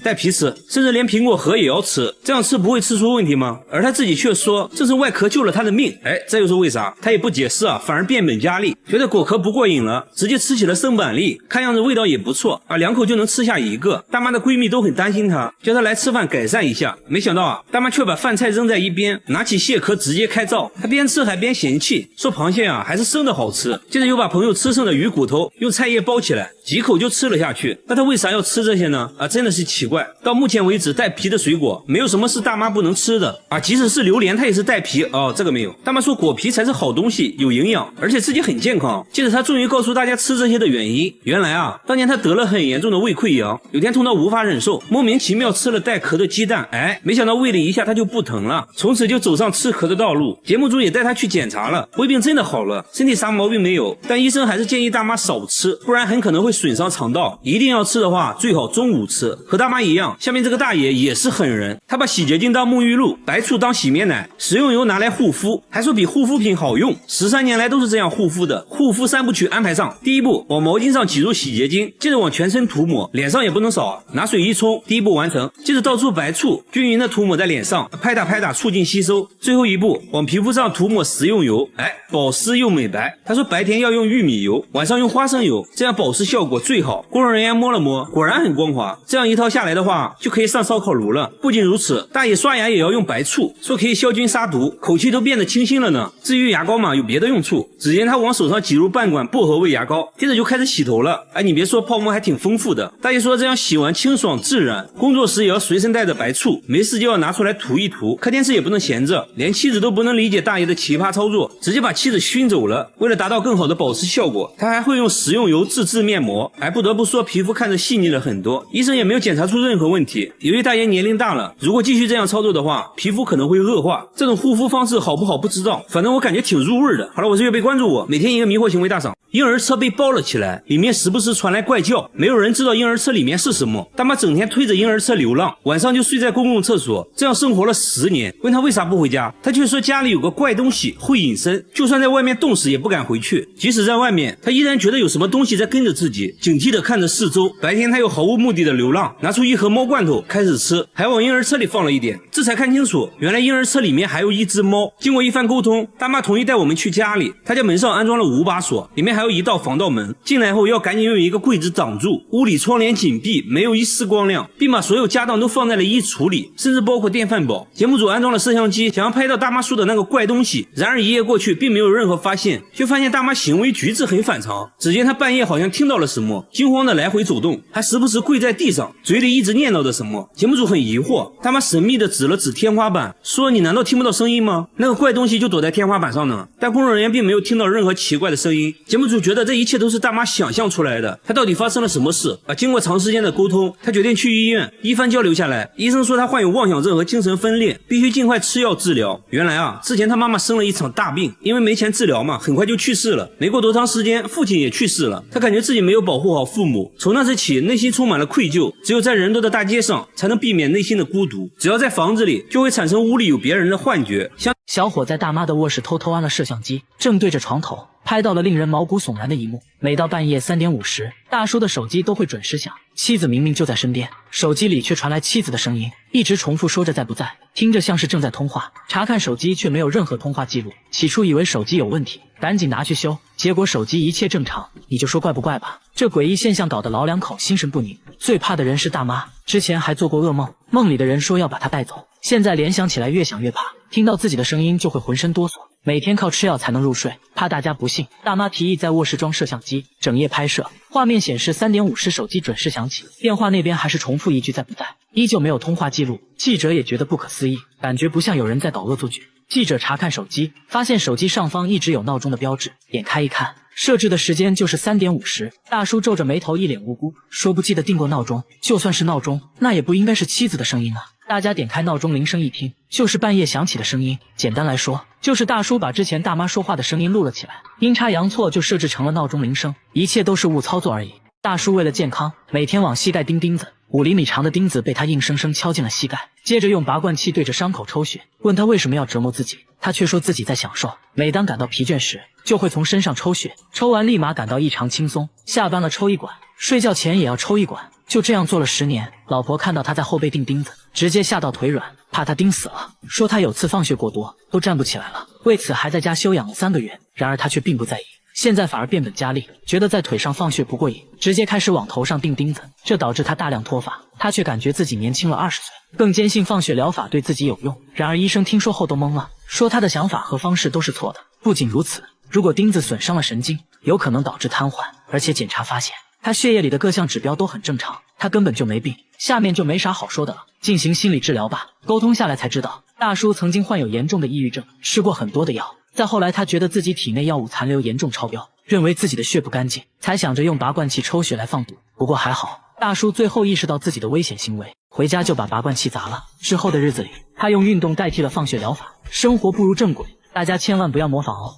带皮吃，甚至连苹果核也要吃，这样吃不会吃出问题吗？而他自己却说这是外壳救了他的命，这又是为啥？他也不解释啊，反而变本加厉，觉得果壳不过瘾了，直接吃起了生板栗，看样子味道也不错啊，2口就能吃下1个。大妈的闺蜜都很担心她，叫她来吃饭改善一下，没想到啊，大妈却把饭菜扔在一边，拿起蟹壳直接开灶，她边吃还边嫌弃，说螃蟹啊还是生的好吃。接着又把朋友吃剩的鱼骨头用菜叶包起来，几口就吃了下去。那她为啥要吃这些呢？真的是奇怪。到目前为止，带皮的水果没有什么是大妈不能吃的啊，即使是榴莲它也是带皮哦，这个没有。大妈说果皮才是好东西，有营养，而且自己很健康。接着她终于告诉大家吃这些的原因，原来啊，当年她得了很严重的胃溃疡，有天痛到无法忍受，莫名其妙吃了带壳的鸡蛋，没想到胃里一下她就不疼了，从此就走上吃壳的道路。节目组也带她去检查了，胃病真的好了，身体啥毛病没有，但医生还是建议大妈少吃，不然很可能会损伤肠道。一定要吃的话，最好中午吃。和大妈一样，下面这个大爷也是狠人，他把洗洁精当沐浴露，白醋当洗面奶，食用油拿来护肤，还说比护肤品好用。13年来都是这样护肤的。护肤3部曲安排上，第一步往毛巾上挤入洗洁精，接着往全身涂抹，脸上也不能少，拿水一冲，第一步完成。接着倒出白醋，均匀的涂抹在脸上，拍打拍打促进吸收。最后一步往皮肤上涂抹食用油，保湿又美白。他说白天要用玉米油，晚上用花生油，这样保湿效果最好。工作人员摸了摸，果然很光滑。这样一套下来的话，就可以上烧烤炉了。不仅如此，大爷刷牙也要用白醋，说可以消菌杀毒，口气都变得清新了呢。至于牙膏嘛，有别的用处。只见他往手上挤入半管薄荷味牙膏，接着就开始洗头了。你别说，泡沫还挺丰富的。大爷说这样洗完清爽自然，工作时也要随身带着白醋，没事就要拿出来涂一涂。看电视也不能闲着，连妻子都不能理解大爷的奇葩操作，直接把妻子熏走了。为了达到更好的保湿效果，他还会用食用油自制面膜。不得不说皮肤看着细腻了很多，医生也没有检查出任何问题。由于大爷年龄大了，如果继续这样操作的话，皮肤可能会恶化。这种护肤方式好不好不知道，反正我感觉挺入味的。好了，我是月贝，关注我，每天一个迷惑行为大赏。婴儿车被包了起来，里面时不时传来怪叫，没有人知道婴儿车里面是什么。大妈整天推着婴儿车流浪，晚上就睡在公共厕所，这样生活了10年。问他为啥不回家，他却说家里有个怪东西会隐身，就算在外面冻死也不敢回去。即使在外面，他依然觉得有什么东西在跟着自己，警惕地看着四周。白天他又毫无目的的流浪，拿出一盒猫罐头开始吃，还往婴儿车里放了一点，这才看清楚，原来婴儿车里面还有一只猫。经过一番沟通，大妈同意带我们去家里，他家门上安装了5把锁，里面还有一道防盗门，进来后要赶紧用一个柜子挡住，屋里窗帘紧闭，没有一丝光亮，并把所有家当都放在了衣橱里，甚至包括电饭煲。节目组安装了摄像机，想要拍到大妈说的那个怪东西，然而一夜过去并没有任何发现，却发现大妈行为举止很反常。只见她半夜好像听到了什么，惊慌的来回走动，还时不时跪在地上，嘴里一直念叨着什么。节目组很疑惑，大妈神秘的指了指天花板，说你难道听不到声音吗？那个怪东西就躲在天花板上呢。但工作人员并没有听到任何奇怪的声音。节目组叔觉得这一切都是大妈想象出来的，他到底发生了什么事啊？经过长时间的沟通，他决定去医院。一番交流下来，医生说他患有妄想症和精神分裂，必须尽快吃药治疗。原来啊，之前他妈妈生了一场大病，因为没钱治疗嘛，很快就去世了。没过多长时间，父亲也去世了。他感觉自己没有保护好父母，从那时起，内心充满了愧疚。只有在人多的大街上，才能避免内心的孤独。只要在房子里，就会产生屋里有别人的幻觉。小伙在大妈的卧室偷偷安了摄像机，正对着床头，拍到了令人毛骨悚然的一幕。每到半夜3点50，大叔的手机都会准时响，妻子明明就在身边，手机里却传来妻子的声音，一直重复说着在不在，听着像是正在通话。查看手机却没有任何通话记录，起初以为手机有问题，赶紧拿去修，结果手机一切正常。你就说怪不怪吧？这诡异现象搞得老两口心神不宁。最怕的人是大妈，之前还做过噩梦，梦里的人说要把她带走，现在联想起来越想越怕，听到自己的声音就会浑身哆嗦。每天靠吃药才能入睡，怕大家不信，大妈提议在卧室装摄像机，整夜拍摄。画面显示3点50，手机准时响起，电话那边还是重复一句在不在，依旧没有通话记录。记者也觉得不可思议，感觉不像有人在搞恶作剧。记者查看手机，发现手机上方一直有闹钟的标志，点开一看，设置的时间就是3点50。大叔皱着眉头，一脸无辜，说不记得定过闹钟，就算是闹钟，那也不应该是妻子的声音啊。大家点开闹钟铃声一听，就是半夜响起的声音。简单来说，就是大叔把之前大妈说话的声音录了起来，阴差阳错就设置成了闹钟铃声，一切都是误操作而已。大叔为了健康，每天往膝盖钉钉子，5厘米长的钉子被他硬生生敲进了膝盖，接着用拔罐器对着伤口抽血。问他为什么要折磨自己，他却说自己在享受，每当感到疲倦时，就会从身上抽血，抽完立马感到异常轻松，下班了抽一管，睡觉前也要抽一管，就这样做了10年。老婆看到他在后背钉钉子，直接吓到腿软，怕他钉死了，说他有次放血过多，都站不起来了，为此还在家休养了3个月。然而他却并不在意，现在反而变本加厉，觉得在腿上放血不过瘾，直接开始往头上钉钉子，这导致他大量脱发。他却感觉自己年轻了20岁，更坚信放血疗法对自己有用。然而医生听说后都懵了，说他的想法和方式都是错的。不仅如此，如果钉子损伤了神经，有可能导致瘫痪，而且检查发现他血液里的各项指标都很正常，他根本就没病。下面就没啥好说的了，进行心理治疗吧。沟通下来才知道，大叔曾经患有严重的抑郁症，吃过很多的药。再后来他觉得自己体内药物残留严重超标，认为自己的血不干净，才想着用拔罐器抽血来放毒。不过还好，大叔最后意识到自己的危险行为，回家就把拔罐器砸了。之后的日子里，他用运动代替了放血疗法，生活步入正轨。大家千万不要模仿哦。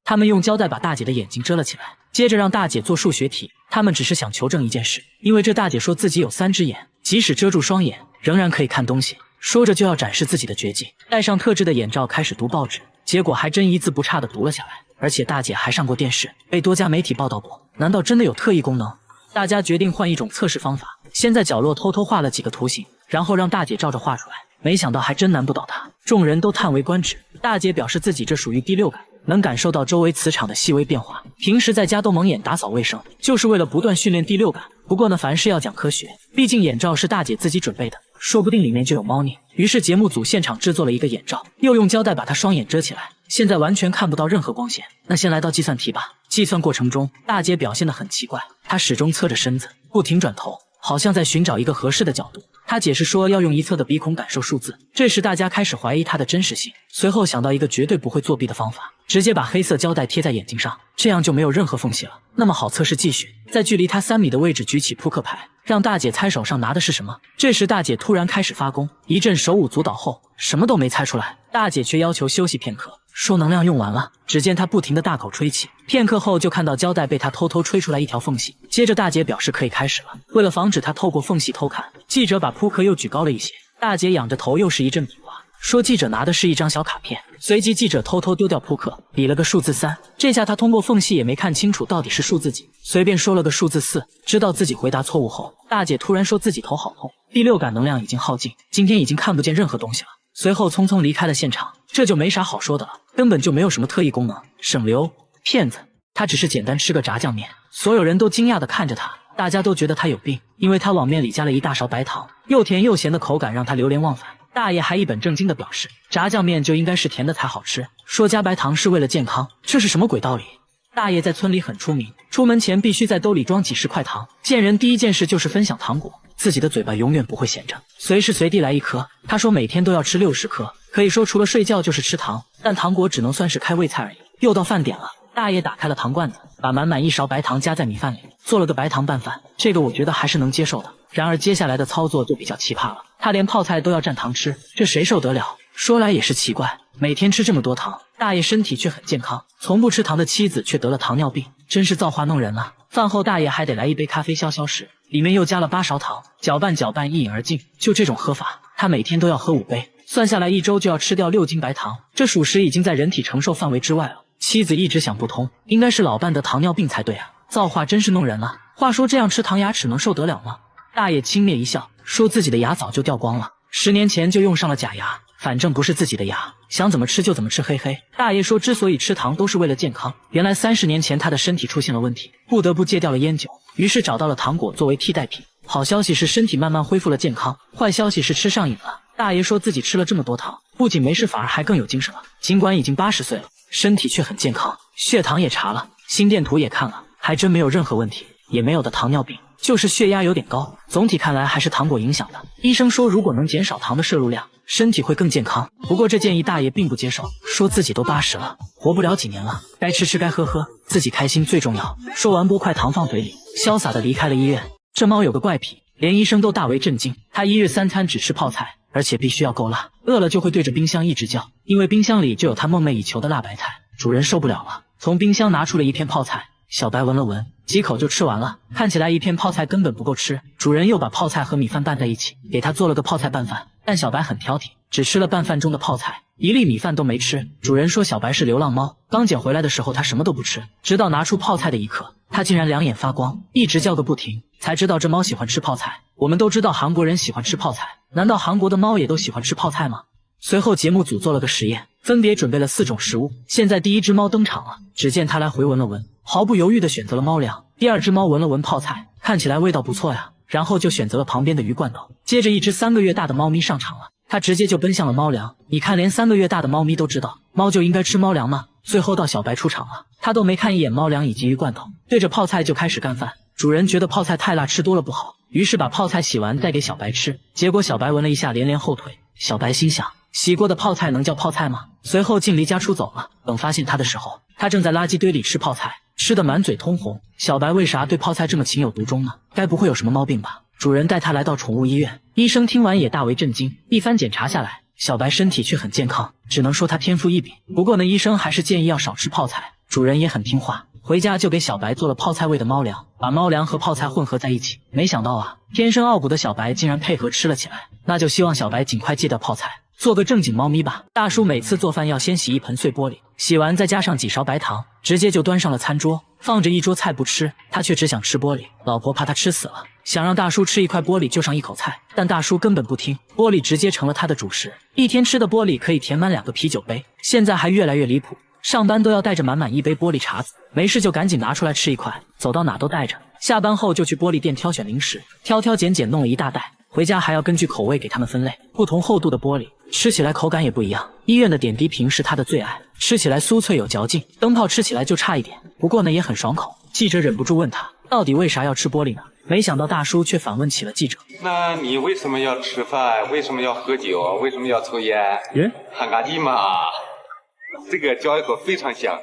他们用胶带把大姐的眼睛遮了起来，接着让大姐做数学题。他们只是想求证一件事，因为这大姐说自己有3只眼，即使遮住双眼，仍然可以看东西。说着就要展示自己的绝技，戴上特制的眼罩开始读报纸，结果还真一字不差地读了下来。而且大姐还上过电视，被多家媒体报道过。难道真的有特异功能？大家决定换一种测试方法，先在角落偷偷画了几个图形，然后让大姐照着画出来。没想到还真难不倒她，众人都叹为观止。大姐表示自己这属于第6感，能感受到周围磁场的细微变化，平时在家都蒙眼打扫卫生，就是为了不断训练第6感。不过呢，凡事要讲科学，毕竟眼罩是大姐自己准备的，说不定里面就有猫腻。于是节目组现场制作了一个眼罩，又用胶带把她双眼遮起来，现在完全看不到任何光线。那先来到计算题吧。计算过程中，大姐表现得很奇怪，她始终侧着身子，不停转头，好像在寻找一个合适的角度。她解释说要用一侧的鼻孔感受数字。这时大家开始怀疑她的真实性，随后想到一个绝对不会作弊的方法，直接把黑色胶带贴在眼睛上，这样就没有任何缝隙了。那么好，测试继续，在距离她3米的位置举起扑克牌，让大姐猜手上拿的是什么。这时大姐突然开始发功，一阵手舞足蹈后，什么都没猜出来。大姐却要求休息片刻，说能量用完了。只见她不停地大口吹气，片刻后就看到胶带被她偷偷吹出来一条缝隙。接着大姐表示可以开始了。为了防止她透过缝隙偷看，记者把扑克又举高了一些。大姐仰着头又是一阵比划，说记者拿的是一张小卡片。随即记者偷偷丢掉扑克，比了个数字3。这下他通过缝隙也没看清楚到底是数字几，随便说了个数字4。知道自己回答错误后，大姐突然说自己头好痛，第6感能量已经耗尽，今天已经看不见任何东西了。随后匆匆离开了现场。这就没啥好说的了，根本就没有什么特异功能，省流，骗子。他只是简单吃个炸酱面。所有人都惊讶地看着他，大家都觉得他有病，因为他往面里加了一大勺白糖，又甜又咸的口感让他流连忘返。大爷还一本正经地表示，炸酱面就应该是甜的才好吃，说加白糖是为了健康，这是什么鬼道理？大爷在村里很出名，出门前必须在兜里装几10块糖，见人第一件事就是分享糖果，自己的嘴巴永远不会闲着，随时随地来一颗。他说每天都要吃60颗，可以说除了睡觉就是吃糖，但糖果只能算是开胃菜而已。又到饭点了，大爷打开了糖罐子，把满满一勺白糖加在米饭里，做了个白糖拌饭。这个我觉得还是能接受的。然而接下来的操作就比较奇葩了，他连泡菜都要蘸糖吃，这谁受得了？说来也是奇怪，每天吃这么多糖，大爷身体却很健康，从不吃糖的妻子却得了糖尿病，真是造化弄人啊。饭后大爷还得来一杯咖啡消消食，里面又加了8勺糖，搅拌搅拌一饮而尽。就这种喝法，他每天都要喝5杯，算下来1周就要吃掉6斤白糖，这属实已经在人体承受范围之外了。妻子一直想不通，应该是老伴得糖尿病才对啊，造化真是弄人了。话说这样吃糖牙齿能受得了吗？大爷轻蔑一笑，说自己的牙早就掉光了，10年前就用上了假牙，反正不是自己的牙，想怎么吃就怎么吃，嘿嘿。大爷说之所以吃糖都是为了健康，原来30年前他的身体出现了问题，不得不戒掉了烟酒，于是找到了糖果作为替代品。好消息是身体慢慢恢复了健康，坏消息是吃上瘾了。大爷说自己吃了这么多糖，不仅没事反而还更有精神了，尽管已经80岁了，身体却很健康，血糖也查了，心电图也看了，还真没有任何问题，也没有的糖尿病，就是血压有点高，总体看来还是糖果影响的。医生说如果能减少糖的摄入量，身体会更健康。不过这建议大爷并不接受，说自己都80了，活不了几年了，该吃吃该喝喝，自己开心最重要。说完拨块糖放嘴里，潇洒地离开了医院。这猫有个怪癖，连医生都大为震惊，它1日3餐只吃泡菜，而且必须要够辣，饿了就会对着冰箱一直叫，因为冰箱里就有它梦寐以求的辣白菜。主人受不了了，从冰箱拿出了一片泡菜，小白闻了闻，几口就吃完了，看起来一片泡菜根本不够吃。主人又把泡菜和米饭拌在一起，给他做了个泡菜拌饭，但小白很挑剔，只吃了拌饭中的泡菜，1粒米饭都没吃。主人说小白是流浪猫，刚捡回来的时候他什么都不吃，直到拿出泡菜的一刻，他竟然两眼发光，一直叫个不停，才知道这猫喜欢吃泡菜。我们都知道韩国人喜欢吃泡菜，难道韩国的猫也都喜欢吃泡菜吗？随后节目组做了个实验，分别准备了4种食物。现在第1只猫登场了，只见它来回闻了闻，毫不犹豫地选择了猫粮。第2只猫闻了闻泡菜，看起来味道不错呀，然后就选择了旁边的鱼罐头。接着1只3个月大的猫咪上场了，它直接就奔向了猫粮。你看连3个月大的猫咪都知道，猫就应该吃猫粮吗？最后到小白出场了，他都没看一眼猫粮以及鱼罐头，对着泡菜就开始干饭。主人觉得泡菜太辣，吃多了不好，于是把泡菜洗完再给小白吃，结果小白闻了一下连连后腿。小白心想，洗过的泡菜能叫泡菜吗？随后竟离家出走了。等发现他的时候，他正在垃圾堆里吃泡菜，吃得满嘴通红。小白为啥对泡菜这么情有独钟呢？该不会有什么毛病吧？主人带他来到宠物医院，医生听完也大为震惊。一番检查下来，小白身体却很健康，只能说他天赋异禀。不过呢，医生还是建议要少吃泡菜。主人也很听话，回家就给小白做了泡菜味的猫粮，把猫粮和泡菜混合在一起。没想到啊，天生傲骨的小白竟然配合吃了起来。那就希望小白尽快戒掉泡菜，做个正经猫咪吧。大叔每次做饭要先洗一盆碎玻璃，洗完再加上几勺白糖，直接就端上了餐桌，放着一桌菜不吃，他却只想吃玻璃。老婆怕他吃死了，想让大叔吃一块玻璃就上一口菜，但大叔根本不听，玻璃直接成了他的主食。一天吃的玻璃可以填满2个啤酒杯，现在还越来越离谱，上班都要带着满满1杯玻璃碴子，没事就赶紧拿出来吃一块，走到哪都带着。下班后就去玻璃店挑选零食，挑挑拣拣弄了一大袋，回家还要根据口味给他们分类，不同厚度的玻璃吃起来口感也不一样。医院的点滴瓶是他的最爱，吃起来酥脆有嚼劲，灯泡吃起来就差一点，不过呢也很爽口。记者忍不住问他，到底为啥要吃玻璃呢？没想到大叔却反问起了记者，那你为什么要吃饭？为什么要喝酒？为什么要抽烟？喊咖喱嘛，这个嚼一口非常香。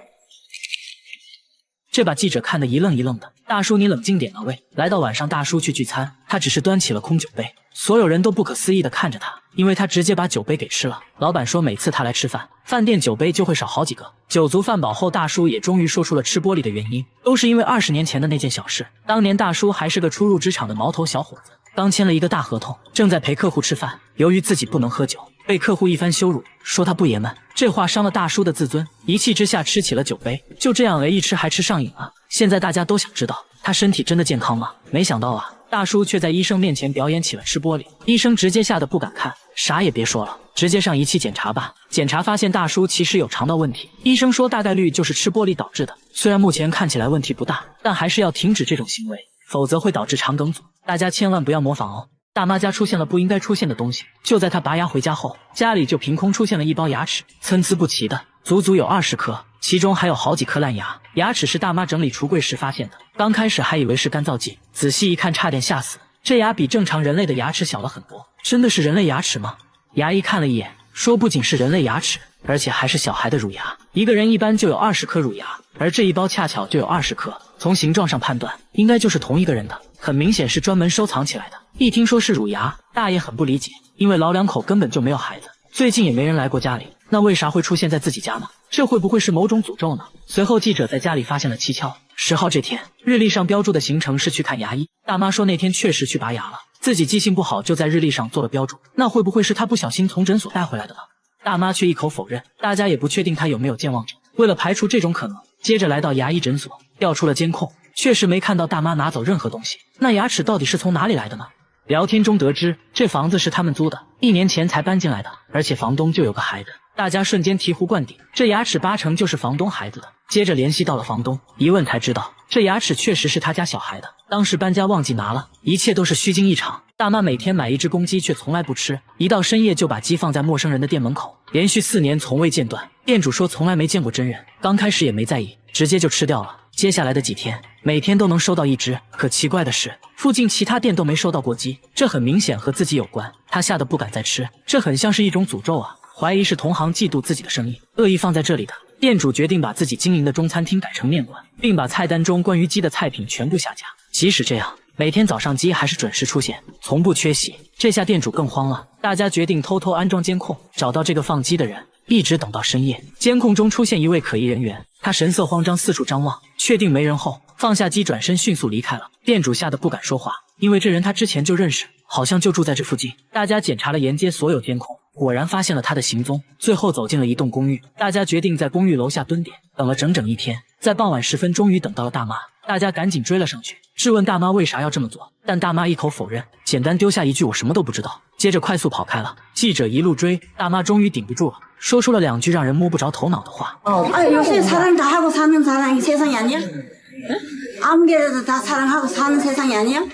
这把记者看得一愣一愣的。大叔你冷静点啊喂！来到晚上，大叔去聚餐，他只是端起了空酒杯，所有人都不可思议地看着他，因为他直接把酒杯给吃了。老板说每次他来吃饭，饭店酒杯就会少好几个。酒足饭饱后，大叔也终于说出了吃玻璃的原因，都是因为20年前的那件小事。当年大叔还是个初入职场的毛头小伙子，刚签了一个大合同，正在陪客户吃饭，由于自己不能喝酒，被客户一番羞辱，说他不爷们。这话伤了大叔的自尊，一气之下吃起了酒杯，就这样一吃还吃上瘾了。现在大家都想知道他身体真的健康吗？没想到啊，大叔却在医生面前表演起了吃玻璃，医生直接吓得不敢看，啥也别说了，直接上仪器检查吧。检查发现大叔其实有肠道问题，医生说大概率就是吃玻璃导致的，虽然目前看起来问题不大，但还是要停止这种行为，否则会导致肠梗阻，大家千万不要模仿哦。大妈家出现了不应该出现的东西，就在她拔牙回家后，家里就凭空出现了一包牙齿，参差不齐的，足足有20颗，其中还有好几颗烂牙。牙齿是大妈整理橱柜时发现的，刚开始还以为是干燥剂，仔细一看差点吓死，这牙比正常人类的牙齿小了很多，真的是人类牙齿吗？牙医看了一眼，说不仅是人类牙齿，而且还是小孩的乳牙。一个人一般就有20颗乳牙，而这一包恰巧就有20颗。从形状上判断，应该就是同一个人的，很明显是专门收藏起来的。一听说是乳牙，大爷很不理解，因为老两口根本就没有孩子，最近也没人来过家里，那为啥会出现在自己家呢？这会不会是某种诅咒呢？随后记者在家里发现了蹊跷。10号这天，日历上标注的行程是去看牙医。大妈说那天确实去拔牙了，自己记性不好，就在日历上做了标注。那会不会是她不小心从诊所带回来的呢？大妈却一口否认，大家也不确定她有没有健忘症。为了排除这种可能，接着来到牙医诊所，调出了监控，确实没看到大妈拿走任何东西。那牙齿到底是从哪里来的呢？聊天中得知，这房子是他们租的，1年前才搬进来的，而且房东就有个孩子。大家瞬间醍醐灌顶，这牙齿8成就是房东孩子的。接着联系到了房东，一问才知道，这牙齿确实是他家小孩的，当时搬家忘记拿了，一切都是虚惊一场。大妈每天买1只公鸡，却从来不吃，一到深夜就把鸡放在陌生人的店门口，连续4年从未间断。店主说从来没见过真人，刚开始也没在意，直接就吃掉了。接下来的几天，每天都能收到1只，可奇怪的是，附近其他店都没收到过鸡，这很明显和自己有关。他吓得不敢再吃，这很像是一种诅咒啊！怀疑是同行嫉妒自己的生意，恶意放在这里的。店主决定把自己经营的中餐厅改成面馆，并把菜单中关于鸡的菜品全部下架。即使这样，每天早上鸡还是准时出现，从不缺席。这下店主更慌了，大家决定偷偷安装监控，找到这个放鸡的人。一直等到深夜，监控中出现一位可疑人员，他神色慌张，四处张望，确定没人后，放下鸡转身迅速离开了。店主吓得不敢说话，因为这人他之前就认识，好像就住在这附近。大家检查了沿街所有监控，果然发现了他的行踪，最后走进了一栋公寓。大家决定在公寓楼下蹲点，等了整整1天，在傍晚时分终于等到了大妈。大家赶紧追了上去，质问大妈为啥要这么做，但大妈一口否认，简单丢下一句我什么都不知道，接着快速跑开了。记者一路追，大妈终于顶不住了，说出了2句让人摸不着头脑的话。요새 사랑 다 하고 사는 사람이 세상이 아니야? 아무개라도 다 사랑하고 사는 세상이 아니야?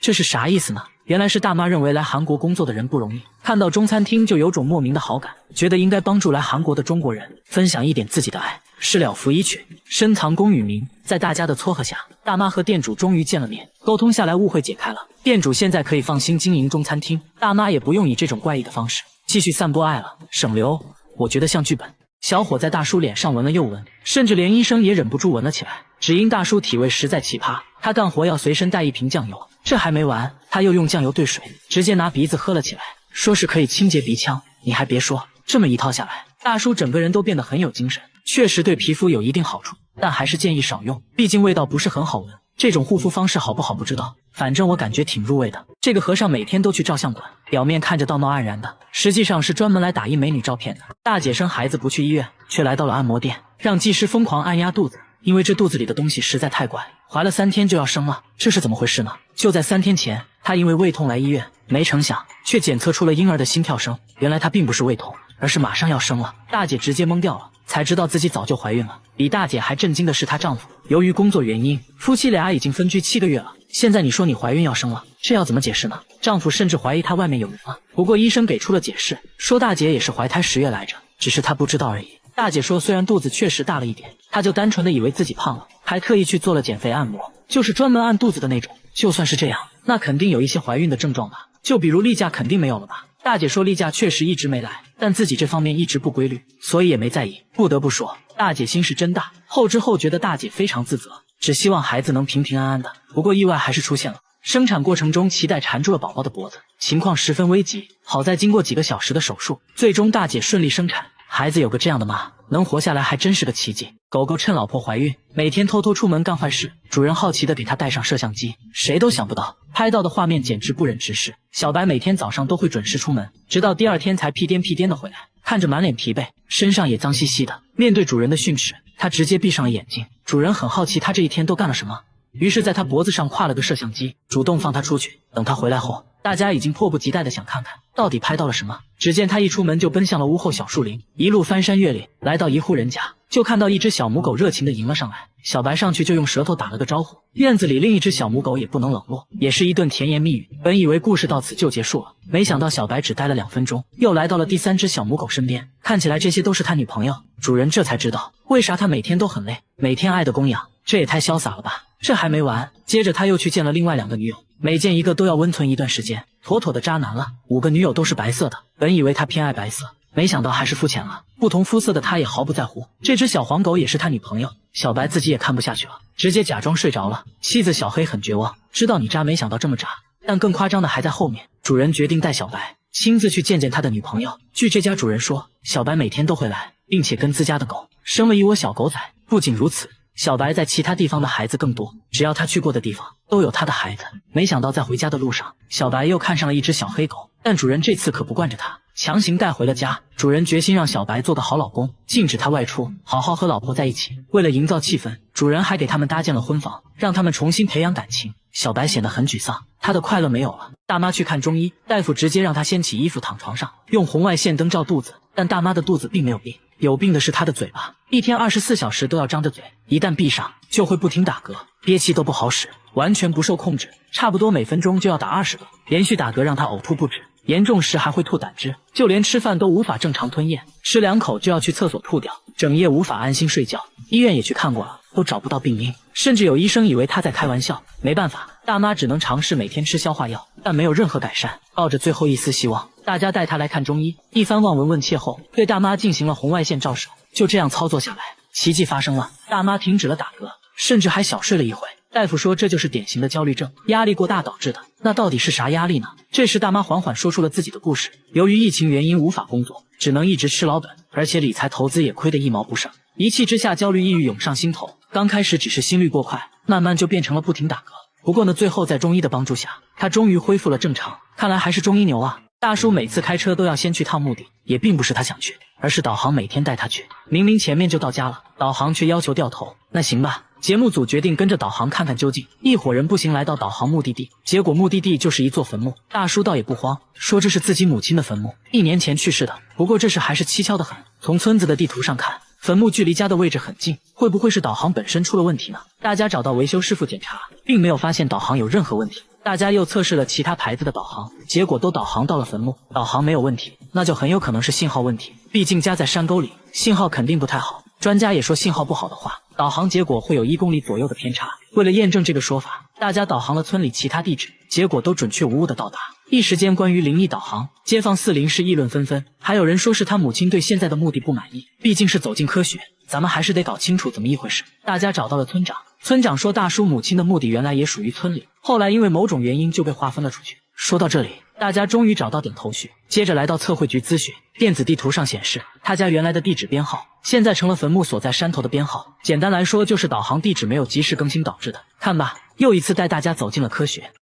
这是啥意思呢？原来是大妈认为来韩国工作的人不容易，看到中餐厅就有种莫名的好感，觉得应该帮助来韩国的中国人分享一点自己的爱。事了拂衣去，深藏功与名。在大家的撮合下，大妈和店主终于见了面，沟通下来误会解开了，店主现在可以放心经营中餐厅，大妈也不用以这种怪异的方式继续散播爱了，省流。我觉得像剧本。小伙在大叔脸上闻了又闻，甚至连医生也忍不住闻了起来，只因大叔体味实在奇葩，他干活要随身带1瓶酱油。这还没完，他又用酱油兑水，直接拿鼻子喝了起来，说是可以清洁鼻腔。你还别说，这么一套下来，大叔整个人都变得很有精神，确实对皮肤有一定好处，但还是建议少用，毕竟味道不是很好闻。这种护肤方式好不好不知道，反正我感觉挺入味的。这个和尚每天都去照相馆，表面看着道貌岸然的，实际上是专门来打印美女照片的。大姐生孩子不去医院，却来到了按摩店，让技师疯狂按压肚子，因为这肚子里的东西实在太怪，怀了3天就要生了，这是怎么回事呢？就在3天前，她因为胃痛来医院，没成想却检测出了婴儿的心跳声，原来她并不是胃痛，而是马上要生了。大姐直接懵掉了，才知道自己早就怀孕了。比大姐还震惊的是她丈夫，由于工作原因，夫妻俩已经分居7个月了，现在你说你怀孕要生了，这要怎么解释呢？丈夫甚至怀疑她外面有人了，不过医生给出了解释，说大姐也是怀胎10月来着，只是她不知道而已。大姐说虽然肚子确实大了一点，她就单纯的以为自己胖了，还特意去做了减肥按摩，就是专门按肚子的那种。就算是这样，那肯定有一些怀孕的症状吧，就比如例假肯定没有了吧。大姐说例假确实一直没来，但自己这方面一直不规律，所以也没在意。不得不说，大姐心是真大。后知后觉的大姐非常自责，只希望孩子能平平安安的。不过意外还是出现了，生产过程中脐带缠住了宝宝的脖子，情况十分危急。好在经过几个小时的手术，最终大姐顺利生产。孩子有个这样的妈，能活下来还真是个奇迹。狗狗趁老婆怀孕，每天偷偷出门干坏事，主人好奇的给它带上摄像机，谁都想不到拍到的画面简直不忍直视。小白每天早上都会准时出门，直到第2天才屁颠屁颠的回来，看着满脸疲惫，身上也脏兮兮的。面对主人的训斥，它直接闭上了眼睛。主人很好奇它这一天都干了什么，于是在它脖子上挎了个摄像机，主动放它出去。等它回来后，大家已经迫不及待的想看看到底拍到了什么。只见他一出门就奔向了屋后小树林，一路翻山越岭，来到一户人家，就看到一只小母狗热情的迎了上来。小白上去就用舌头打了个招呼，院子里另一只小母狗也不能冷落，也是一顿甜言蜜语。本以为故事到此就结束了，没想到小白只待了2分钟，又来到了第3只小母狗身边，看起来这些都是他女朋友。主人这才知道为啥他每天都很累，每天爱的供养，这也太潇洒了吧。这还没完，接着他又去见了另外2个女友，每见一个都要温存一段时间，妥妥的渣男了。5个女友都是白色的，本以为他偏爱白色，没想到还是肤浅了。不同肤色的他也毫不在乎，这只小黄狗也是他女朋友。小白自己也看不下去了，直接假装睡着了。妻子小黑很绝望，知道你渣，没想到这么渣。但更夸张的还在后面，主人决定带小白亲自去见见他的女朋友。据这家主人说，小白每天都会来，并且跟自家的狗生了一窝小狗仔。不仅如此，小白在其他地方的孩子更多，只要他去过的地方都有他的孩子。没想到在回家的路上，小白又看上了一只小黑狗，但主人这次可不惯着他，强行带回了家。主人决心让小白做个好老公，禁止他外出，好好和老婆在一起。为了营造气氛，主人还给他们搭建了婚房，让他们重新培养感情。小白显得很沮丧，他的快乐没有了。大妈去看中医，大夫直接让他掀起衣服躺床上，用红外线灯照肚子，但大妈的肚子并没有病，有病的是她的嘴巴，一天24小时都要张着嘴，一旦闭上就会不停打嗝，憋气都不好使，完全不受控制，差不多每分钟就要打20个，连续打嗝让她呕吐不止，严重时还会吐胆汁，就连吃饭都无法正常吞咽，吃2口就要去厕所吐掉，整夜无法安心睡觉。医院也去看过了，都找不到病因，甚至有医生以为他在开玩笑。没办法，大妈只能尝试每天吃消化药，但没有任何改善。抱着最后一丝希望，大家带她来看中医，一番望闻问切后，对大妈进行了红外线照射。就这样操作下来，奇迹发生了，大妈停止了打嗝，甚至还小睡了一会。大夫说这就是典型的焦虑症，压力过大导致的。那到底是啥压力呢？这时大妈缓缓说出了自己的故事，由于疫情原因无法工作，只能一直吃老本，而且理财投资也亏得一毛不剩。一气之下，焦虑抑郁涌上心头，刚开始只是心率过快，慢慢就变成了不停打嗝。不过呢，最后在中医的帮助下，他终于恢复了正常。看来还是中医牛啊！大叔每次开车都要先去趟墓地，也并不是他想去，而是导航每天带他去。明明前面就到家了，导航却要求掉头。那行吧，节目组决定跟着导航看看究竟。一伙人步行来到导航目的地，结果目的地就是一座坟墓。大叔倒也不慌，说这是自己母亲的坟墓，1年前去世的。不过这事还是蹊跷的很，从村子的地图上看，坟墓距离家的位置很近，会不会是导航本身出了问题呢？大家找到维修师傅检查，并没有发现导航有任何问题。大家又测试了其他牌子的导航，结果都导航到了坟墓，导航没有问题，那就很有可能是信号问题。毕竟家在山沟里，信号肯定不太好。专家也说信号不好的话，导航结果会有1公里左右的偏差。为了验证这个说法，大家导航了村里其他地址，结果都准确无误的到达。一时间关于灵异导航，街坊四邻是议论纷纷，还有人说是他母亲对现在的目的不满意，毕竟是走进科学，咱们还是得搞清楚怎么一回事。大家找到了村长，村长说大叔母亲的墓地原来也属于村里，后来因为某种原因就被划分了出去。说到这里，大家终于找到点头绪，接着来到测绘局咨询。电子地图上显示，他家原来的地址编号现在成了坟墓所在山头的编号，简单来说就是导航地址没有及时更新导致的。看吧，又一次带大家走进了科学。